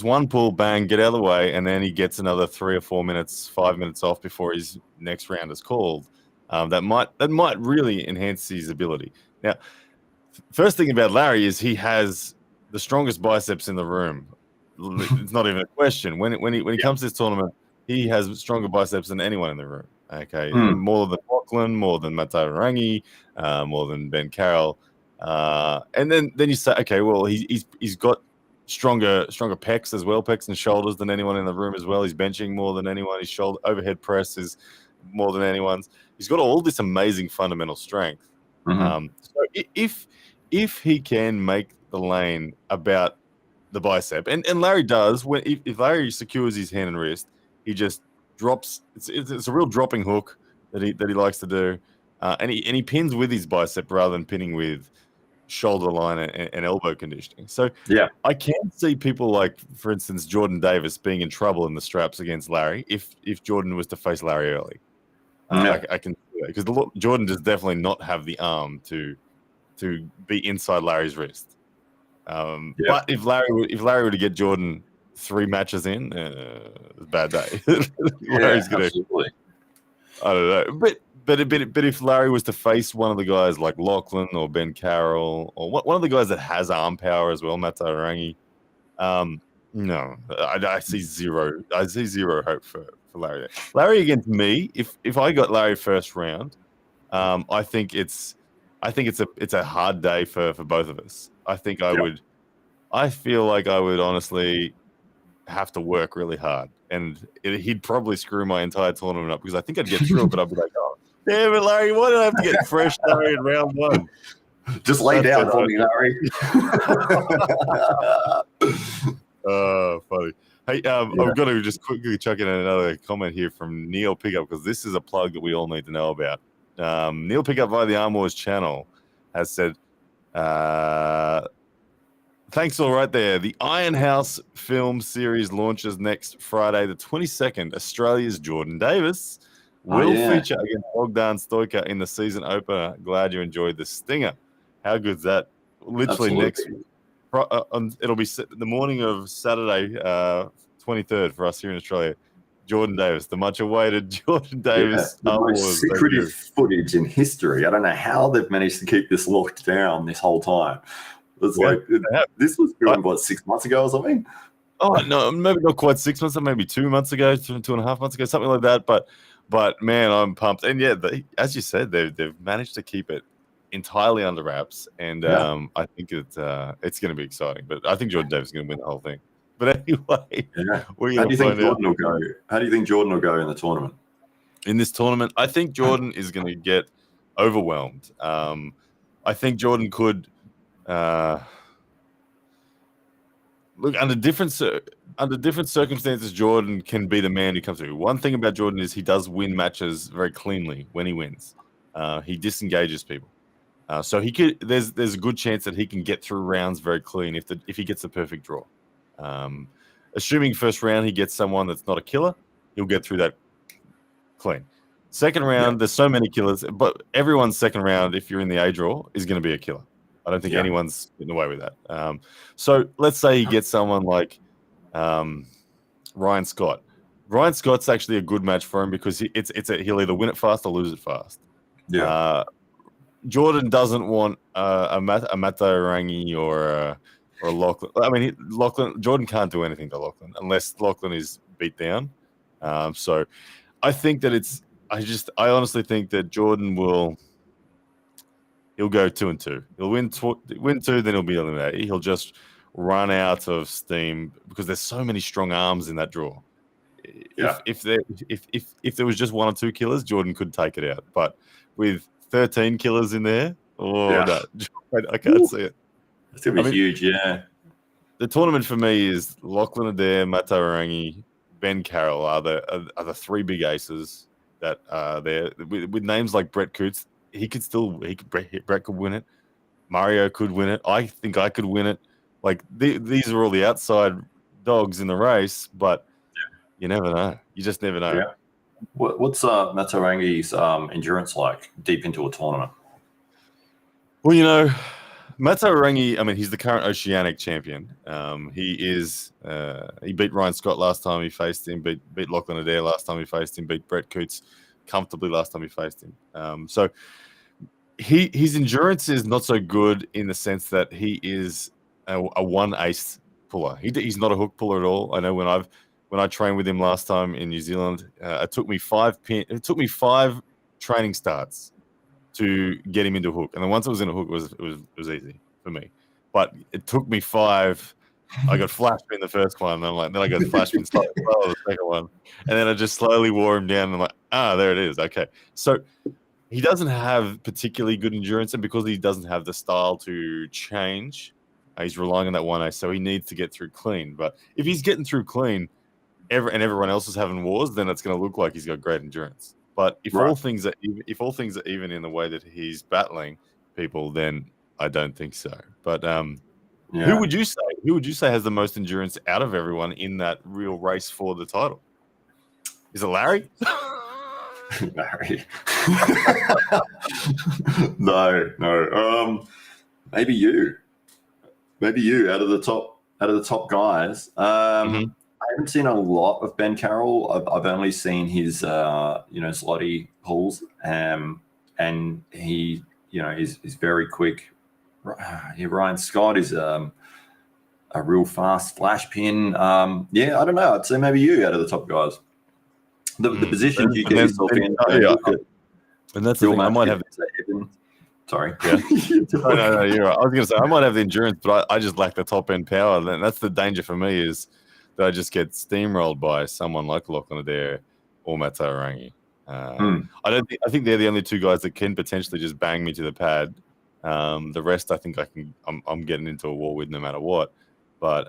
one pull, bang, get out of the way, and then he gets another 3 or 4 minutes, 5 minutes off before his next round is called. That might really enhance his ability. Now, first thing about Larry is he has the strongest biceps in the room. It's not even a question. When he comes to this tournament, he has stronger biceps than anyone in the room. Okay, more than Auckland, more than Matteo Rangi, more than Ben Carroll, and then you say, okay, well, he's got stronger pecs as well, pecs and shoulders than anyone in the room as well. He's benching more than anyone. His shoulder overhead press is more than anyone's. He's got all this amazing fundamental strength. So if he can make the lane about the bicep, and Larry does, if Larry secures his hand and wrist, he just drops. It's a real dropping hook that he likes to do, and he pins with his bicep rather than pinning with shoulder line and elbow conditioning. So I can see people like, for instance, Jordan Davis being in trouble in the straps against Larry if Jordan was to face Larry early. I can because Jordan does definitely not have the arm to be inside Larry's wrist. But if Larry were to get Jordan 3 matches in, it's a bad day. Larry's gonna. Absolutely. I don't know, but if Larry was to face one of the guys like Lachlan or Ben Carroll or one of the guys that has arm power as well, Matt Connelly, no, I see zero. I see zero hope for Larry. Larry against me. If I got Larry first round, I think it's a hard day for both of us. I think I would. I feel like I would honestly have to work really hard, and he'd probably screw my entire tournament up because I think I'd get through it, but I'd be like, oh, damn it, Larry, why did I have to get fresh Larry in round 1? Just lay down for me, Larry. Oh, funny. Hey, I'm going to just quickly chuck in another comment here from Neil Pickup because this is a plug that we all need to know about. Neil Pickup via the Arm Wars channel has said, thanks all right there. The Iron House film series launches next Friday, the 22nd. Australia's Jordan Davis will feature against Bogdan Stoica in the season opener. Glad you enjoyed the stinger. How good's that? Literally next week. It'll be the morning of Saturday, 23rd for us here in Australia. Jordan Davis, the much-awaited Jordan Davis. The most secretive footage in history. I don't know how they've managed to keep this locked down this whole time. It's this was filmed, what, 6 months ago or something? Oh, no, maybe not quite 6 months, maybe 2 months ago, 2.5 months ago, something like that. But man, I'm pumped. And yeah, as you said, they've managed to keep it entirely under wraps, and I think it's going to be exciting. But I think Jordan Davis is going to win the whole thing. But anyway, how do you think Jordan will go? How do you think Jordan will go in the tournament? In this tournament, I think Jordan is going to get overwhelmed. I think Jordan could look under different circumstances. Jordan can be the man who comes through. One thing about Jordan is he does win matches very cleanly when he wins. He disengages people. So he could. There's a good chance that he can get through rounds very clean if he gets the perfect draw. Assuming first round he gets someone that's not a killer, he'll get through that clean. Second round, there's so many killers, but everyone's second round, if you're in the A draw, is going to be a killer. I don't think anyone's getting away with that. So let's say he gets someone like Ryan Scott. Ryan Scott's actually a good match for him because he'll either win it fast or lose it fast. Yeah. Jordan doesn't want a Mato Rangi or a Lachlan. I mean, Jordan can't do anything to Lachlan unless Lachlan is beat down. So I think that I honestly think that Jordan he'll go 2-2. He'll win 2, then he'll be eliminated. He'll just run out of steam because there's so many strong arms in that draw. Yeah. If there was just 1 or 2 killers, Jordan could take it out. But with 13 killers in there, no, I can't see it. It's gonna be huge, yeah. The tournament for me is Lachlan Adair, Mato Rangi, Ben Carroll are the 3 big aces that are there. With names like Brett Coots, Brett could win it. Mario could win it. I think I could win it. Like these are all the outside dogs in the race, but you never know. You just never know. Yeah. What's Mato Rangi's endurance like deep into a tournament? Well, Mato Rangi, I mean, he's the current Oceanic champion. He beat Ryan Scott last time he faced him, beat Lachlan Adair last time he faced him, beat Brett Coots comfortably last time he faced him. So his endurance is not so good in the sense that he is a one ace puller. He's not a hook puller at all. I know when I trained with him last time in New Zealand, it took me 5 training starts to get him into a hook, and then once it was in a hook, it was easy for me. But it took me 5. I got flash in the first one, and then I got flash in slightly slower the second one, and then I just slowly wore him down. And I'm like, there it is. Okay, so he doesn't have particularly good endurance, and because he doesn't have the style to change, he's relying on that one ace. So he needs to get through clean. But if he's getting through clean, and everyone else is having wars, then it's going to look like he's got great endurance. But if all things are even in the way that he's battling people, then I don't think so. But who would you say has the most endurance out of everyone in that real race for the title? Is it Larry? Larry. No. Maybe you out of the top guys. Mhm. I haven't seen a lot of Ben Carroll. I've only seen his slotty pulls, and he is very quick. Ryan Scott is a real fast flash pin. I don't know. I'd say maybe you out of the top guys. The position you get yourself in. Look at and that's the Bill thing. I might have. Evan. Sorry. Yeah. No, you're right. I was going to say I might have the endurance, but I just lack the top end power. And that's the danger for me is that I just get steamrolled by someone like Lachlan Adair or Matt Tarangi. I think they're the only two guys that can potentially just bang me to the pad. The rest, I think I'm getting into a war with no matter what. But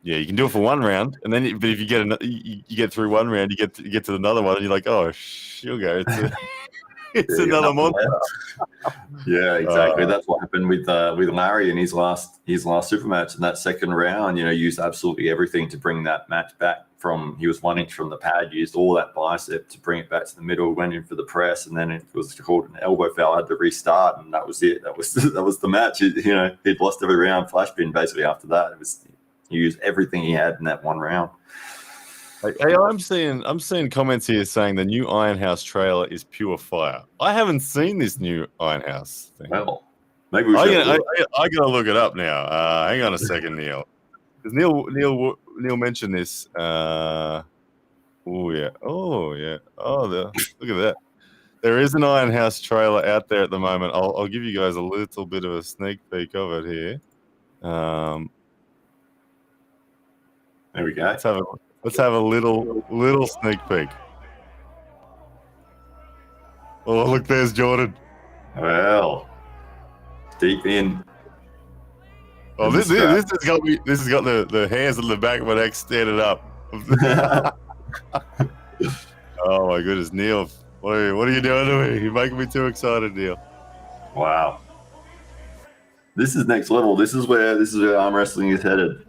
yeah, you can do it for one round, and then but if you get through one round, you get to another one, and you're like, oh, she'll go. It's another monster. Yeah, exactly. That's what happened with Larry in his last super match in that second round. Used absolutely everything to bring that match back from. He was 1 inch from the pad. Used all that bicep to bring it back to the middle. Went in for the press, and then it was called an elbow foul. Had to restart, and that was it. That was the match. He'd lost every round. Flash pin basically after that. He used everything he had in that one round. Hey, I'm seeing comments here saying the new Ironhouse trailer is pure fire. I haven't seen this new Ironhouse thing. Well, maybe we should. I gotta look it up now. Hang on a second, Neil. Because Neil mentioned this. Oh yeah. Oh, look at that. There is an Ironhouse trailer out there at the moment. I'll give you guys a little bit of a sneak peek of it here. There we go. Let's have a little sneak peek. Oh, look, there's Jordan. Well, deep in. Oh, this has got the hairs on the back of my neck standing up. Oh my goodness, Neil, what are you doing to me? You're making me too excited, Neil. Wow, this is next level. This is where arm wrestling is headed.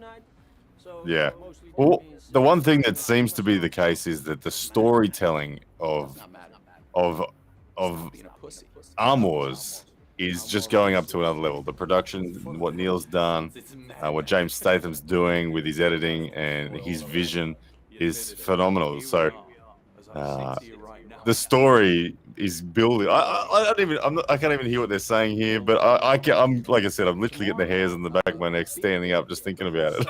Yeah. Well, the one thing that seems to be the case is that the storytelling of Arm Wars is just going up to another level. The production, what Neil's done, what James Statham's doing with his editing and his vision is phenomenal. So the story is building. I can't even hear what they're saying here, but I'm like I said, I'm literally getting the hairs on the back of my neck standing up just thinking about it.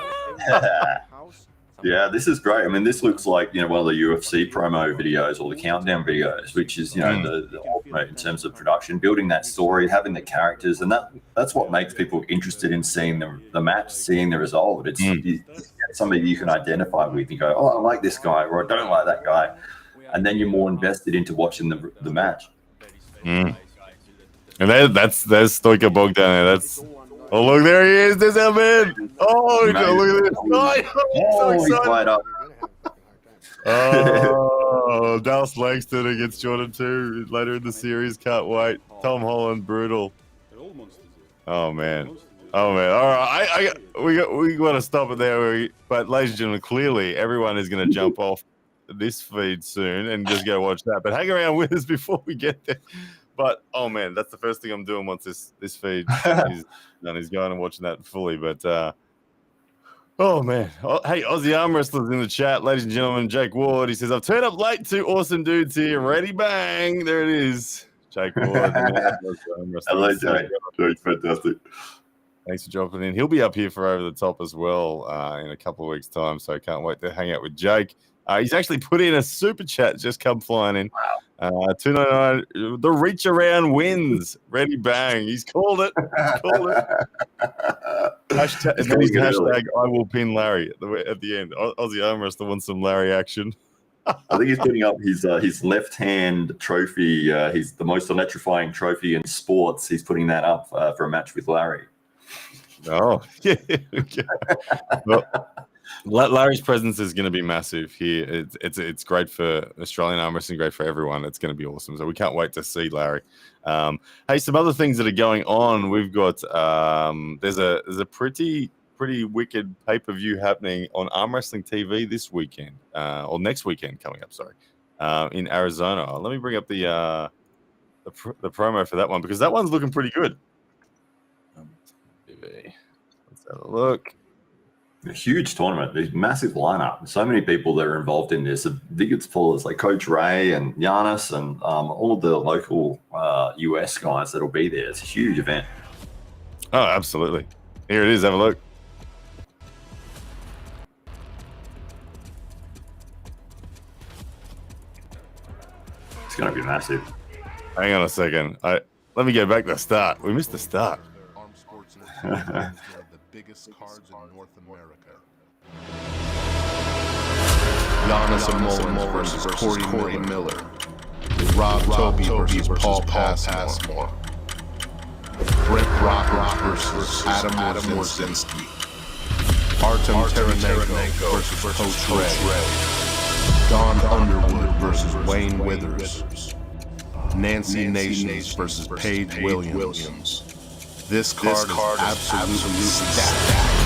Yeah, this is great. I mean, this looks like one of the UFC promo videos or the countdown videos, which is the ultimate in terms of production, building that story, having the characters, and that's what makes people interested in seeing the match, seeing the result. It's somebody you can identify with. You go, oh, I like this guy, or I don't like that guy, and then you're more invested into watching the match. And there's Stoica Bog down there. Oh, look, there he is. There's our man. Oh, look at this. Oh, he's fired up. Oh, Dallas Langston against Jordan 2 later in the series. Can't wait. Tom Holland, brutal. Oh, man. All right. We got to stop it there. But, ladies and gentlemen, clearly everyone is going to jump off this feed soon and just go watch that. But hang around with us before we get there. But, oh, man, that's the first thing I'm doing once this feed is done, is going and watching that fully. But, oh, man. Hey, Aussie Arm Wrestlers in the chat. Ladies and gentlemen, Jake Ward, he says, I've turned up late to awesome dudes here. Ready, bang. There it is. Jake Ward. Hello, Jake. Jake's fantastic. Thanks for dropping in. He'll be up here for Over the Top as well in a couple of weeks' time, so I can't wait to hang out with Jake. He's actually put in a super chat, just come flying in. Wow. 299, the reach around wins. Ready, bang. He's called it. Hashtag I will pin Larry at the end. Aussie Arm Wrestler wants some Larry action. I think he's putting up his left hand trophy. He's the most electrifying trophy in sports. He's putting that up for a match with Larry. Oh, yeah. Well, Larry's presence is going to be massive here. It's great for Australian arm wrestling, great for everyone. It's going to be awesome. So we can't wait to see Larry. Hey, some other things that are going on. We've got there's a pretty wicked pay-per-view happening on Arm Wrestling TV this weekend or next weekend coming up. Sorry, in Arizona. Let me bring up the promo for that one because that one's looking pretty good. Let's have a look. A huge tournament, a massive lineup. So many people that are involved in this. I think it's full of like Coach Ray and Giannis and all of the local US guys that'll be there. It's a huge event. Oh, absolutely. Here it is. Have a look. It's going to be massive. Hang on a second. Let me get back to the start. We missed the start. The biggest cards in North America. Giannis Amolins versus Corey Miller. Rob Toby versus Paul Passmore. Brent Rock versus Adam Warzinski. Artem Taranenko versus Coach Ray. Don Underwood versus Wayne Withers. Nancy Nations versus Paige Williams. This card is absolutely stacked.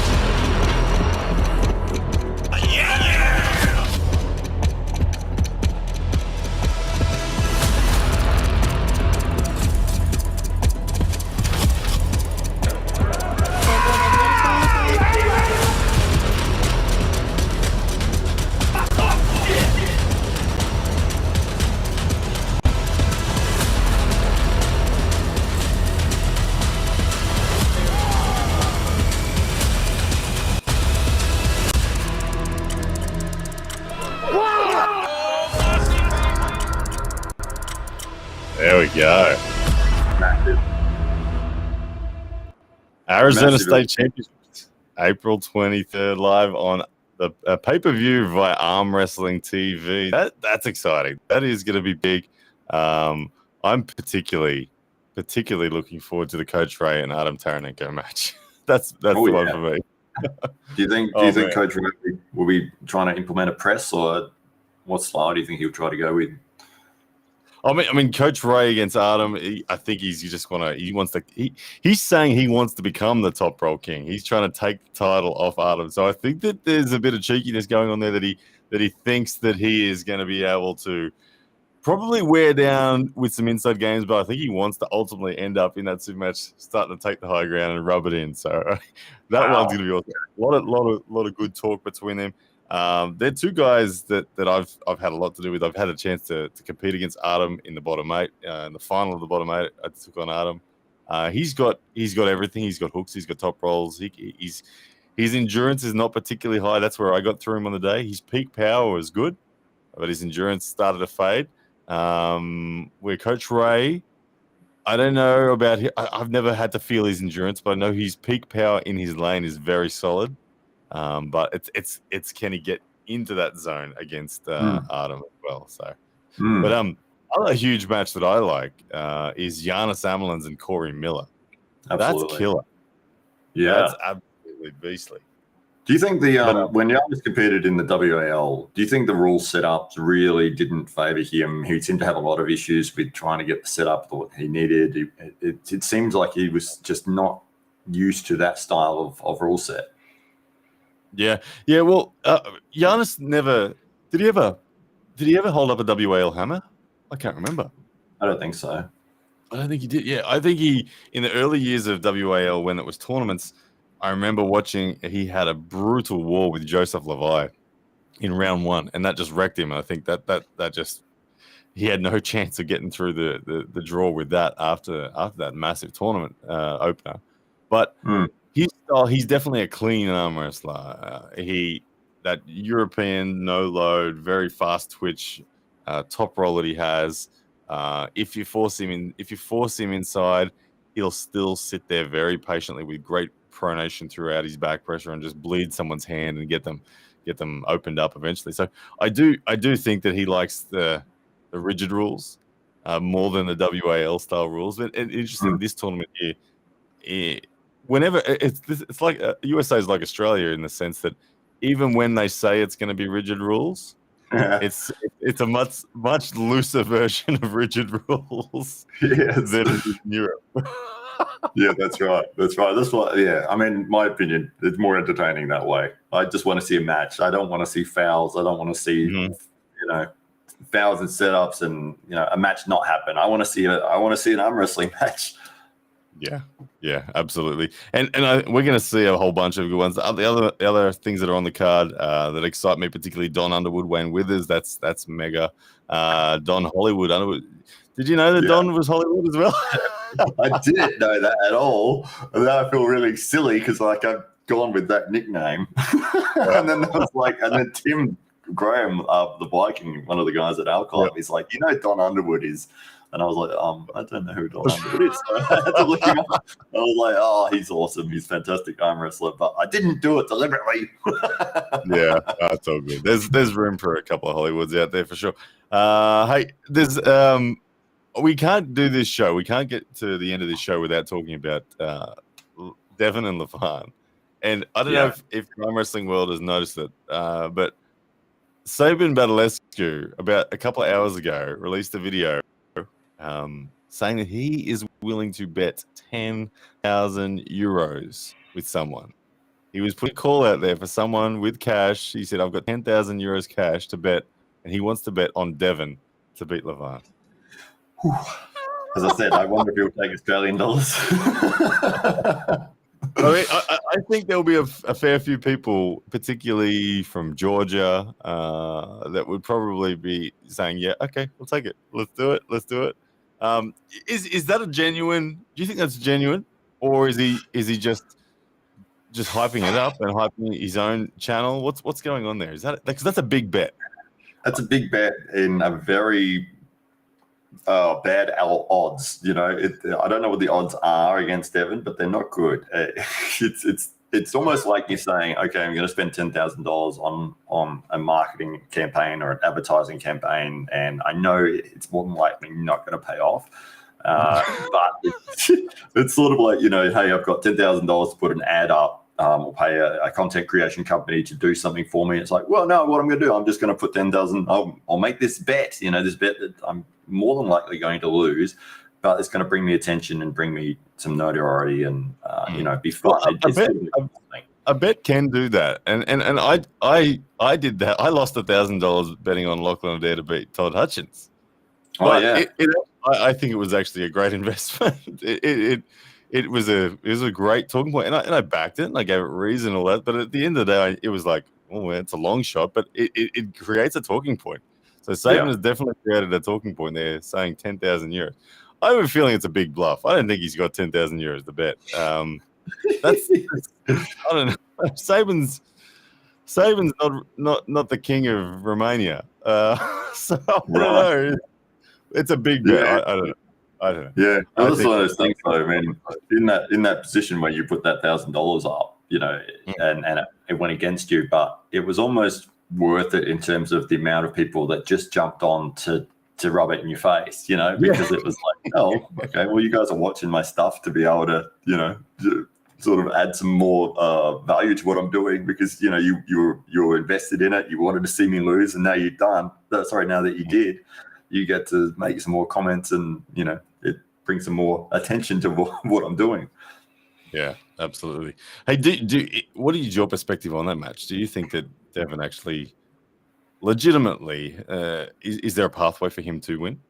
There we go. Massive. Arizona Massive. State Championships, April 23rd, live on the pay-per-view via Arm Wrestling TV. That's exciting. That is going to be big. I'm particularly looking forward to the Coach Ray and Adam Taranenko match. that's the one for me. Do you think Coach Ray will be trying to implement a press, or what style do you think he'll try to go with? I mean, Coach Ray against Adam. I think he's saying he wants to become the top roll king. He's trying to take the title off Adam. So I think that there's a bit of cheekiness going on there that he thinks that he is going to be able to probably wear down with some inside games. But I think he wants to ultimately end up in that super match, starting to take the high ground and rub it in. So that one's going to be awesome. A lot of good talk between them. They're two guys that I've had a lot to do with. I've had a chance to compete against Adam in the bottom eight, in the final of the bottom eight. I took on Adam. He's got everything. He's got hooks. He's got top rolls. His endurance is not particularly high. That's where I got through him on the day. His peak power was good, but his endurance started to fade. Where Coach Ray, I don't know about him. I've never had to feel his endurance, but I know his peak power in his lane is very solid. But it's can he get into that zone against Adam as well? So, but another huge match that I like is Giannis Amolins and Corey Miller. Absolutely. That's killer. Yeah, that's absolutely beastly. Do you think when Giannis competed in the WAL, do you think the rule setups really didn't favour him? He seemed to have a lot of issues with trying to get the setup that he needed. It seems like he was just not used to that style of rule set. Yeah. Well, Giannis never did. He ever hold up a WAL hammer? I can't remember. I don't think so. I don't think he did. Yeah, I think he in the early years of WAL when it was tournaments. I remember watching. He had a brutal war with Joseph Levi in round one, and that just wrecked him. And I think that just he had no chance of getting through the draw with that after that massive tournament opener. But his style, he's definitely a clean arm wrestler. That European no load, very fast twitch, top roll that he has. If you force him inside, he'll still sit there very patiently with great pronation throughout his back pressure and just bleed someone's hand and get them opened up eventually. So I do think that he likes the rigid rules more than the WAL style rules. But interesting, this tournament here, whenever it's like USA is like Australia in the sense that even when they say it's going to be rigid rules, it's a much looser version of rigid rules than in Europe. Yeah, that's right. That's what. Yeah, I mean, my opinion, it's more entertaining that way. I just want to see a match. I don't want to see fouls. I don't want to see, fouls and setups, and a match not happen. I want to see an arm wrestling match. Yeah, absolutely. And we're going to see a whole bunch of good ones. The other things that are on the card that excite me, particularly Don Underwood, Wayne Withers. That's mega. Don Underwood. Did you know that Don was Hollywood as well? I didn't know that at all. And now I feel really silly because I've gone with that nickname. And then Tim Graham, the Viking, one of the guys at Alcott, he's like, Don Underwood is. And I was like, I don't know who Don Underwood is. So I had to look him up. I was like, oh, he's awesome. He's a fantastic arm wrestler. But I didn't do it deliberately. Yeah, that's all good. There's room for a couple of Hollywoods out there for sure. Hey, there's we can't do this show. We can't get to the end of this show without talking about Devon and Levan. And I don't know if the arm wrestling world has noticed it, but Sabin Badalescu, about a couple of hours ago, released a video saying that he is willing to bet 10,000 euros with someone. He was putting a call out there for someone with cash. He said, I've got 10,000 euros cash to bet, and he wants to bet on Devon to beat Levan. As I said, I wonder if he'll take Australian dollars. I mean, I think there'll be a fair few people, particularly from Georgia, that would probably be saying, yeah, okay, we'll take it. Let's do it. Is that a genuine? Do you think that's genuine, or is he just hyping it up and hyping his own channel? What's going on there? Is that because that's a big bet? That's a big bet in a very bad odds. I don't know what the odds are against Devon, but they're not good. It's almost like you're saying, okay, I'm going to spend $10,000 on a marketing campaign or an advertising campaign, and I know it's more than likely not going to pay off. But it's sort of like, hey, I've got $10,000 to put an ad up. Or pay a content creation company to do something for me. It's like, well, no, what I'm going to do, I'm just going to put 10,000. I'll make this bet, this bet that I'm more than likely going to lose, but it's going to bring me attention and bring me some notoriety and, be fun. A bet can do that. And I did that. I lost $1,000 betting on Lachlan Adair to beat Todd Hutchins. But I think it was actually a great investment. It was a great talking point, and I backed it, and I gave it reason and all that. But at the end of the day, it was like, oh, it's a long shot, but it creates a talking point. So Sabin has definitely created a talking point there, saying 10,000 euros. I have a feeling it's a big bluff. I don't think he's got 10,000 euros to bet. That's I don't know. Sabin's not the king of Romania, so I don't know. It's a big bet. I don't know. Yeah, that's one of those things, though, man. In that position where you put that $1,000 up, and it went against you, but it was almost worth it in terms of the amount of people that just jumped on to rub it in your face, because it was like, oh, okay, well, you guys are watching my stuff to be able to, sort of add some more value to what I'm doing because you were invested in it, you wanted to see me lose, and now you're done. Now that you did. You get to make some more comments and, it brings some more attention to what I'm doing. Yeah, absolutely. Hey, what is your perspective on that match? Do you think that Devon actually legitimately, is there a pathway for him to win?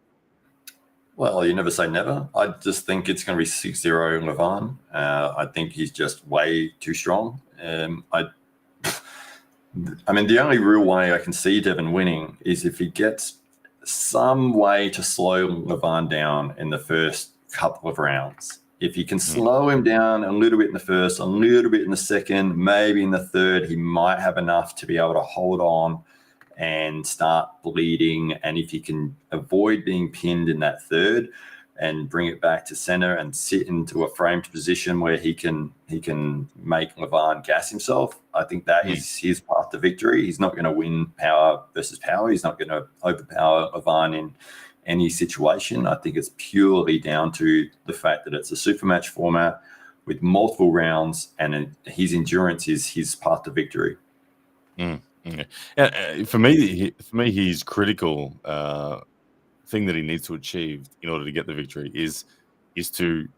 Well, you never say never. I just think it's going to be 6-0 Levan. I think he's just way too strong. I mean, the only real way I can see Devon winning is if he gets some way to slow Levan down in the first couple of rounds. If you can slow him down a little bit in the first, a little bit in the second, maybe in the third, he might have enough to be able to hold on and start bleeding. And if he can avoid being pinned in that third and bring it back to center and sit into a framed position where he can make Levan gas himself, I think that is his path to victory. He's not going to win power versus power. He's not going to overpower Levan in any situation. I think it's purely down to the fact that it's a super match format with multiple rounds, and his endurance is his path to victory. For me, his critical thing that he needs to achieve in order to get the victory is to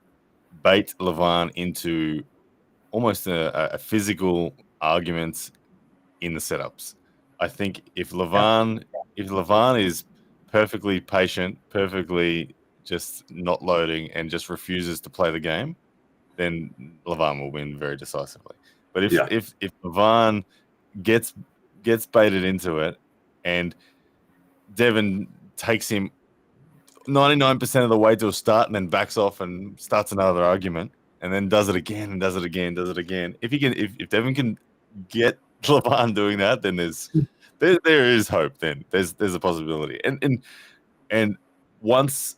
bait Levan into almost a physical argument in the setups. I think if Levan is perfectly patient, perfectly just not loading, and just refuses to play the game, then Levan will win very decisively. But if Levan gets baited into it, and Devon takes him 99% of the way to a start, and then backs off and starts another argument, and then does it again and does it again, does it again. If Devon can get Levan doing that, then there is hope. Then there's a possibility. And once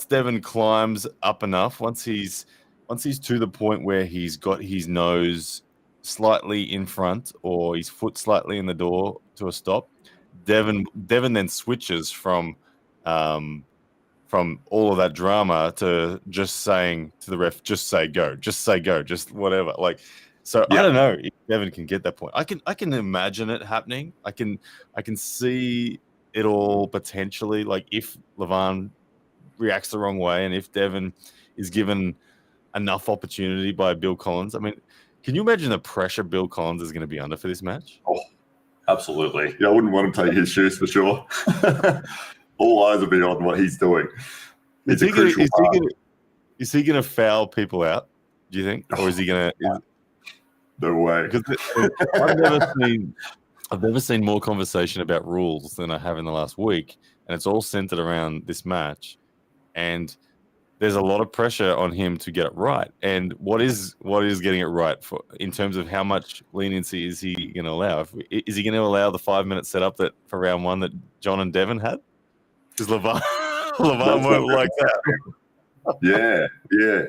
Devon climbs up enough, once he's to the point where he's got his nose slightly in front or his foot slightly in the door to a stop, Devon then switches from all of that drama to just saying to the ref, just say go, just whatever. Like, so I don't know if Devon can get that point. I can imagine it happening. I can see it all potentially. Like, if Levan reacts the wrong way, and if Devon is given enough opportunity by Bill Collins, I mean, can you imagine the pressure Bill Collins is going to be under for this match? Oh, absolutely. Yeah, I wouldn't want him to take his shoes for sure. All eyes will be on what he's doing. Is he going to foul people out, do you think? Or is he going to... No way. Because I've never seen more conversation about rules than I have in the last week, and it's all centered around this match. And there's a lot of pressure on him to get it right. And what is getting it right for, in terms of how much leniency is he going to allow? Is he going to allow the 5-minute setup that for round one that John and Devon had? Because Levan won't like that. Yeah,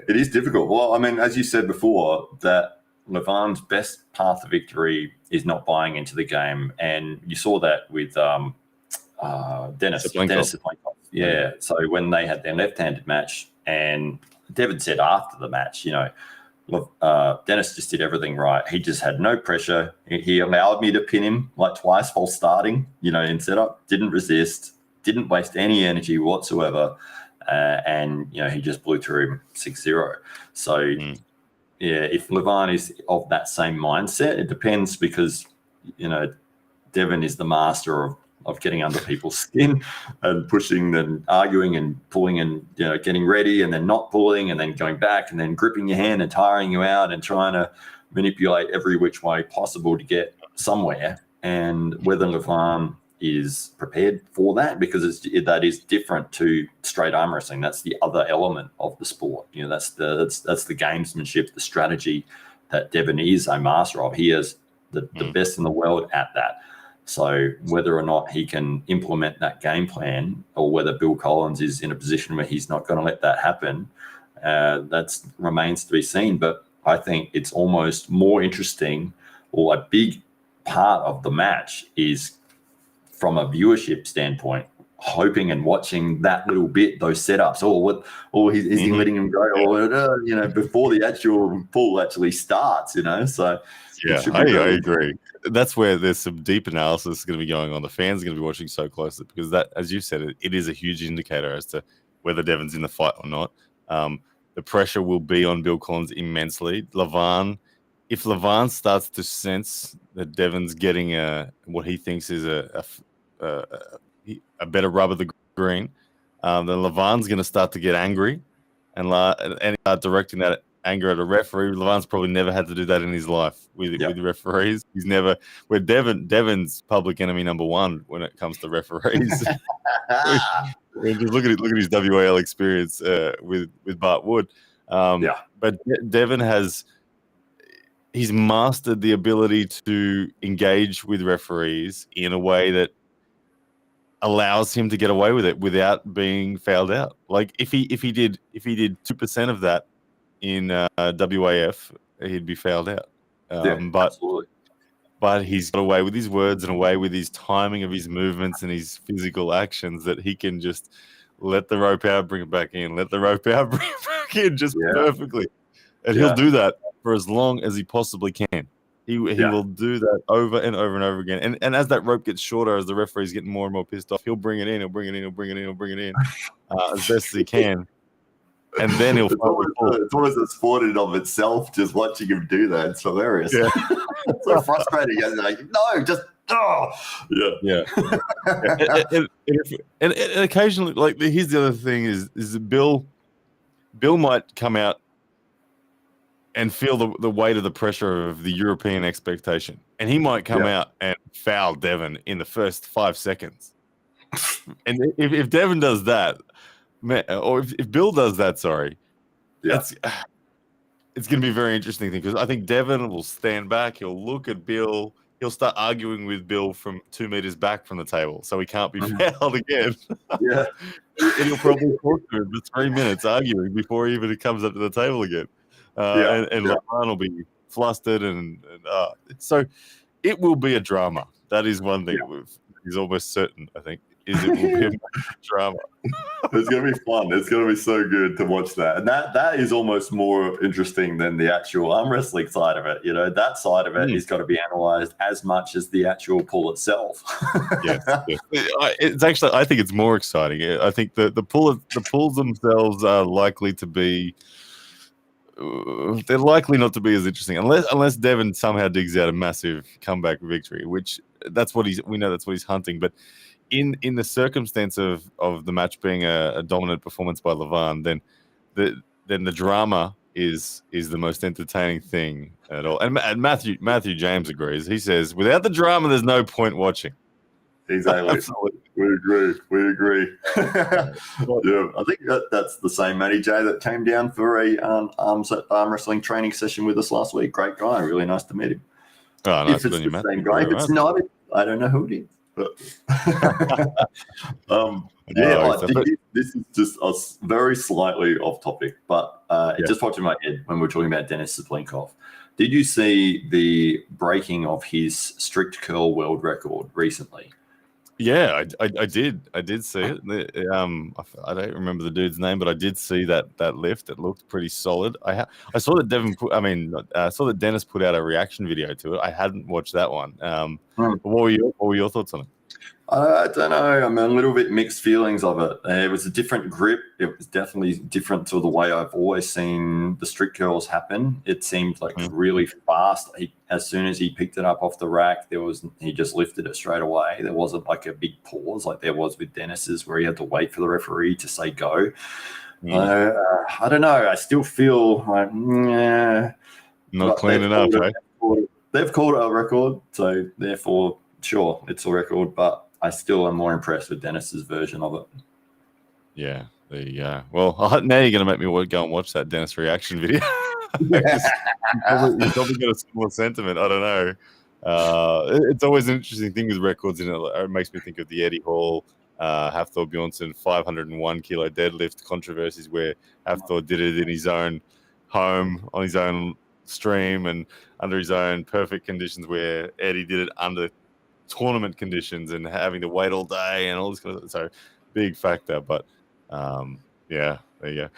it is difficult. Well, I mean, as you said before, that Levan's best path to victory is not buying into the game, and you saw that with Dennis. Yeah. So when they had their left-handed match, and Devon said after the match, Dennis just did everything right. He just had no pressure. He allowed me to pin him like twice while starting, in setup. Didn't resist. Didn't waste any energy whatsoever. And he just blew through him 6-0. So, if Levan is of that same mindset, it depends, because, Devon is the master of getting under people's skin and pushing and arguing and pulling and, getting ready and then not pulling and then going back and then gripping your hand and tiring you out and trying to manipulate every which way possible to get somewhere. And whether Levan is prepared for that, because that is different to straight arm wrestling. That's the other element of the sport. That's the gamesmanship, the strategy that Devon is a master of. He is the best in the world at that. So whether or not he can implement that game plan, or whether Bill Collins is in a position where he's not going to let that happen, that remains to be seen. But I think it's almost more interesting, or a big part of the match is, from a viewership standpoint, hoping and watching that little bit, those setups, is he letting him go, or before the actual pull actually starts, So I agree. That's where there's some deep analysis going to be going on. The fans are going to be watching so closely, because that, as you said, it is a huge indicator as to whether Devon's in the fight or not. The pressure will be on Bill Collins immensely. If Levan starts to sense that Devon's getting what he thinks is a better rub of the green, then Levan's going to start to get angry and start directing that anger at a referee. Levan's probably never had to do that in his life with referees. He's never. Where Devon's public enemy number one when it comes to referees. Just look at his WAL experience with Bart Wood. But Devon he's mastered the ability to engage with referees in a way that allows him to get away with it without being fouled out. Like, if he did 2% of that in WAF, he'd be fouled out. Absolutely. But he's got away with his words and away with his timing of his movements and his physical actions, that he can just let the rope out, bring it back in, let the rope out, bring it back in, just perfectly. And he'll do that for as long as he possibly can. He will do that over and over and over again. And as that rope gets shorter, as the referee's getting more and more pissed off, he'll bring it in as best as he can. And then he'll it's almost a sport in of itself, just watching him do that. It's hilarious. Yeah. It's so frustrating. Like, no, just Oh, yeah. And occasionally, like, here's the other thing is that Bill might come out and feel the weight of the pressure of the European expectation, and he might come out and foul Devon in the first 5 seconds. And if Devon does that, or if Bill does that, it's going to be a very interesting thing, because I think Devon will stand back, he'll look at Bill, he'll start arguing with Bill from 2 meters back from the table, so he can't be fouled again. Yeah. And he'll probably talk to him for 3 minutes arguing before he even comes up to the table again. And Levan will be flustered, and so it will be a drama. That is one thing he's almost certain, I think, is it will be a drama. It's going to be fun. It's going to be so good to watch that. And that is almost more interesting than the actual arm wrestling side of it. You know, that side of it is got to be analyzed as much as the actual pull itself. Yes. It's actually, I think it's more exciting. I think the pulls themselves are likely to be, they're likely not to be as interesting unless Devon somehow digs out a massive comeback victory, which we know that's what he's hunting. But in the circumstance of the match being a dominant performance by Levan, then the drama is the most entertaining thing at all. And Matthew James agrees. He says, without the drama, there's no point watching. Exactly. We agree. I think that's the same Matty J that came down for a arm wrestling training session with us last week. Great guy. Really nice to meet him. Oh, nice. If it's the same guy. If it's not, I don't know who it is. But this is just us very slightly off topic, but it just popped in my head when we were talking about Denis Saplinkov. Did you see the breaking of his strict curl world record recently? Yeah, I did. I did see it. I don't remember the dude's name, but I did see that lift. It looked pretty solid. I saw that I saw that Dennis put out a reaction video to it. I hadn't watched that one. What were your thoughts on it? I don't know. I'm a little bit mixed feelings of it. It was a different grip. It was definitely different to the way I've always seen the strict curls happen. It seemed like really fast. As soon as he picked it up off the rack, he just lifted it straight away. There wasn't like a big pause like there was with Dennis's, where he had to wait for the referee to say go. I don't know. I still feel like not clean enough. They've called it a record, so therefore, sure, it's a record, but I still am more impressed with Dennis's version of it. Yeah, there you go. Well, now you're going to make me go and watch that Dennis reaction video. You probably got a similar sentiment. I don't know. It's always an interesting thing with records. It makes me think of the Eddie Hall, Hafthor Bjornsson 501 kilo deadlift controversies, where Hafthor did it in his own home on his own stream and under his own perfect conditions, where Eddie did it under tournament conditions and having to wait all day and all this kind of stuff. So big factor. But there you go.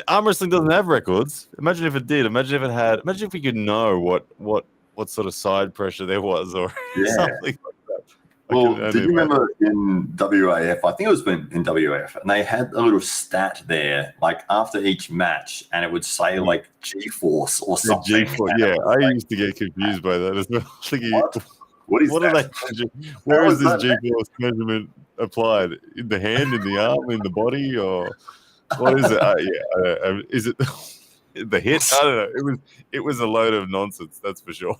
Arm wrestling doesn't have records. Imagine if it did. Imagine if we could know what sort of side pressure there was or something like that. Well, did you remember in WAF? I think it was in WAF, and they had a little stat there, like after each match, and it would say like G-force or something. G-force, I used to get confused by that as well. What is that? Where is this G-force measurement applied? In the hand, in the arm, in the body, or what is it? Is it the hit? I don't know. It was a load of nonsense, that's for sure.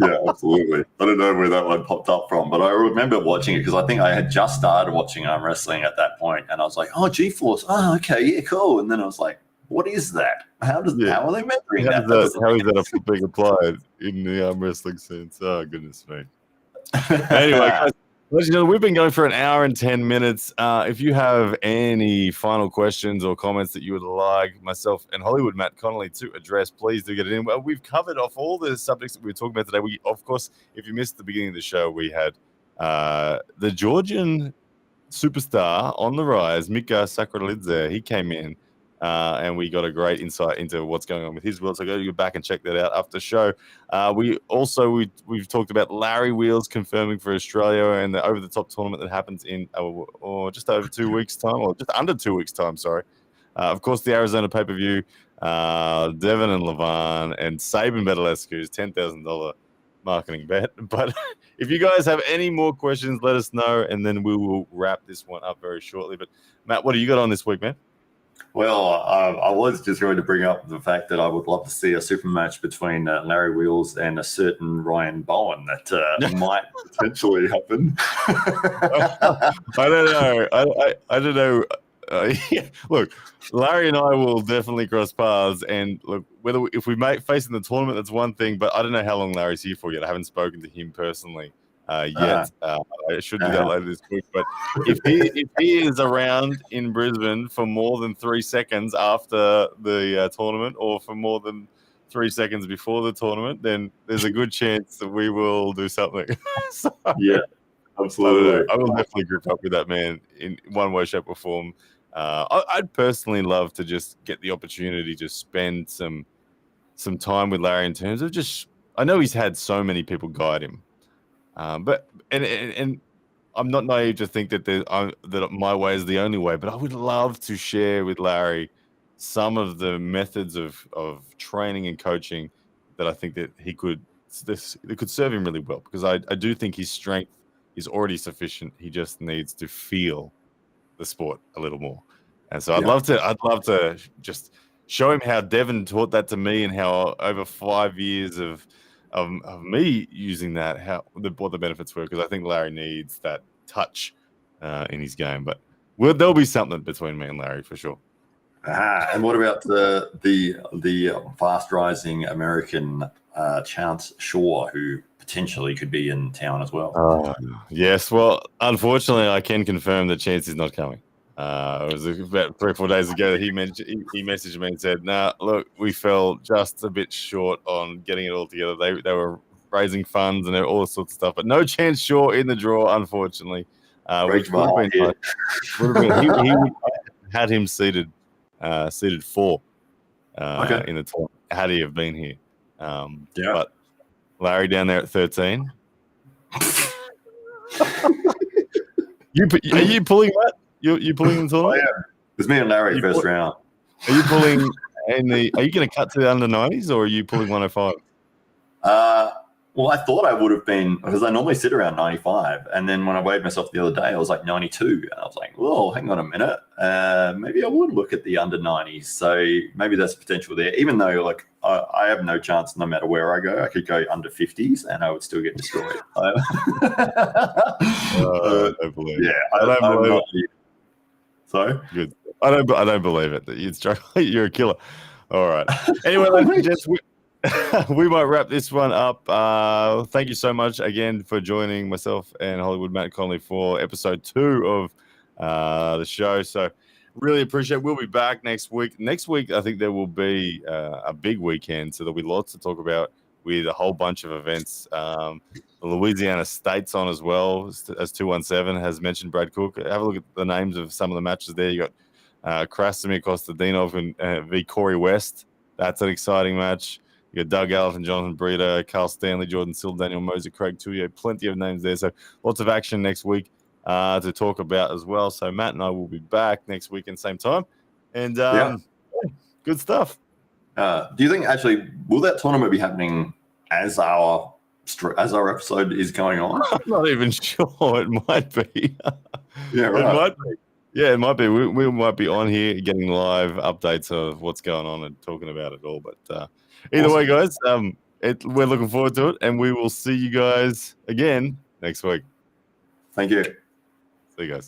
Yeah, absolutely. I don't know where that one popped up from, but I remember watching it because I think I had just started watching arm wrestling at that point, and I was like, "Oh, G-force. Oh, okay, yeah, cool." And then I was like, "What is that? How are they measuring that? How is that being applied in the arm wrestling sense?" Oh, goodness me. Anyway, guys, ladies and gentlemen, we've been going for an hour and 10 minutes. If you have any final questions or comments that you would like myself and Hollywood Matt Connelly to address, please do get it in. Well, we've covered off all the subjects that we were talking about today. We, of course, if you missed the beginning of the show, we had the Georgian superstar on the rise, Mika Sakvarelidze. He came in. And we got a great insight into what's going on with his world. So go back and check that out after the show. We've talked about Larry Wheels confirming for Australia and the over-the-top tournament that happens in just over 2 weeks' time, or just under 2 weeks' time, sorry. Of course, the Arizona pay-per-view, Devon and Levan and Sabin Badalescu's $10,000 marketing bet. But if you guys have any more questions, let us know, and then we will wrap this one up very shortly. But Matt, what do you got on this week, man? Well, I was just going to bring up the fact that I would love to see a super match between Larry Wheels and a certain Ryan Bowen that might potentially happen. I don't know. I don't know. Look, Larry and I will definitely cross paths, and look, if we face in the tournament, that's one thing. But I don't know how long Larry's here for yet. I haven't spoken to him personally yet. I should do that later this week. But if he is around in Brisbane for more than 3 seconds after the tournament, or for more than 3 seconds before the tournament, then there's a good chance that we will do something. So, yeah, absolutely. I will definitely group up with that man in one way, shape, or form. I'd personally love to just get the opportunity to spend some time with Larry in terms of just. I know he's had so many people guide him, but I'm not naive to think that that my way is the only way. But I would love to share with Larry some of the methods of training and coaching that I think that it could serve him really well, because I do think his strength is already sufficient. He just needs to feel the sport a little more. And so I'd love to just show him how Devon taught that to me, and how over 5 years of me using that, what the benefits were, because I think Larry needs that touch in his game. But there'll be something between me and Larry for sure. And what about the fast rising American Chance Shaw, who potentially could be in town as well? Yes. Well, unfortunately, I can confirm that Chance is not coming. It was about 3 or 4 days ago that he messaged me and said, "Nah, look, we fell just a bit short on getting it all together. They were raising funds and all sorts of stuff, but no Chance Shaw in the draw, unfortunately." Which would have been nice. He had him seated 4 in the tournament had he have been here. But Larry down there at 13. Are you pulling that? You pulling in the tournament? Oh, yeah. It was me and Larry first round. Are you pulling are you going to cut to the under 90s, or are you pulling 105? Well, I thought I would have been, because I normally sit around 95. And then when I weighed myself the other day, I was like 92. And I was like, whoa, hang on a minute. Maybe I would look at the under 90s. So maybe there's potential there, even though I have no chance no matter where I go. I could go under 50s and I would still get destroyed. I don't believe it. Yeah, I don't believe it. Sorry? Good. I don't believe it. You're a killer. All right. Anyway, ladies and gents, we might wrap this one up. Thank you so much again for joining myself and Hollywood Matt Connelly for episode 2 of the show. So really appreciate it. We'll be back next week. Next week, I think there will be a big weekend, so there'll be lots to talk about with a whole bunch of events. The Louisiana State's on as well, as 217 has mentioned. Brad Cook. Have a look at the names of some of the matches there. You got Krasimir Kostadinov and v Corey West. That's an exciting match. You got Doug Allen, Jonathan Breeder, Carl Stanley, Jordan Sill, Daniel Moser, Craig Tuyo. Plenty of names there. So lots of action next week to talk about as well. So Matt and I will be back next weekend, same time. And good stuff. Do you think actually will that tournament be happening as our episode is going on? I'm not even sure. It might be. Yeah, right. It might be. Yeah, it might be. We might be on here getting live updates of what's going on and talking about it all. But either way, guys, we're looking forward to it, and we will see you guys again next week. Thank you. See you guys.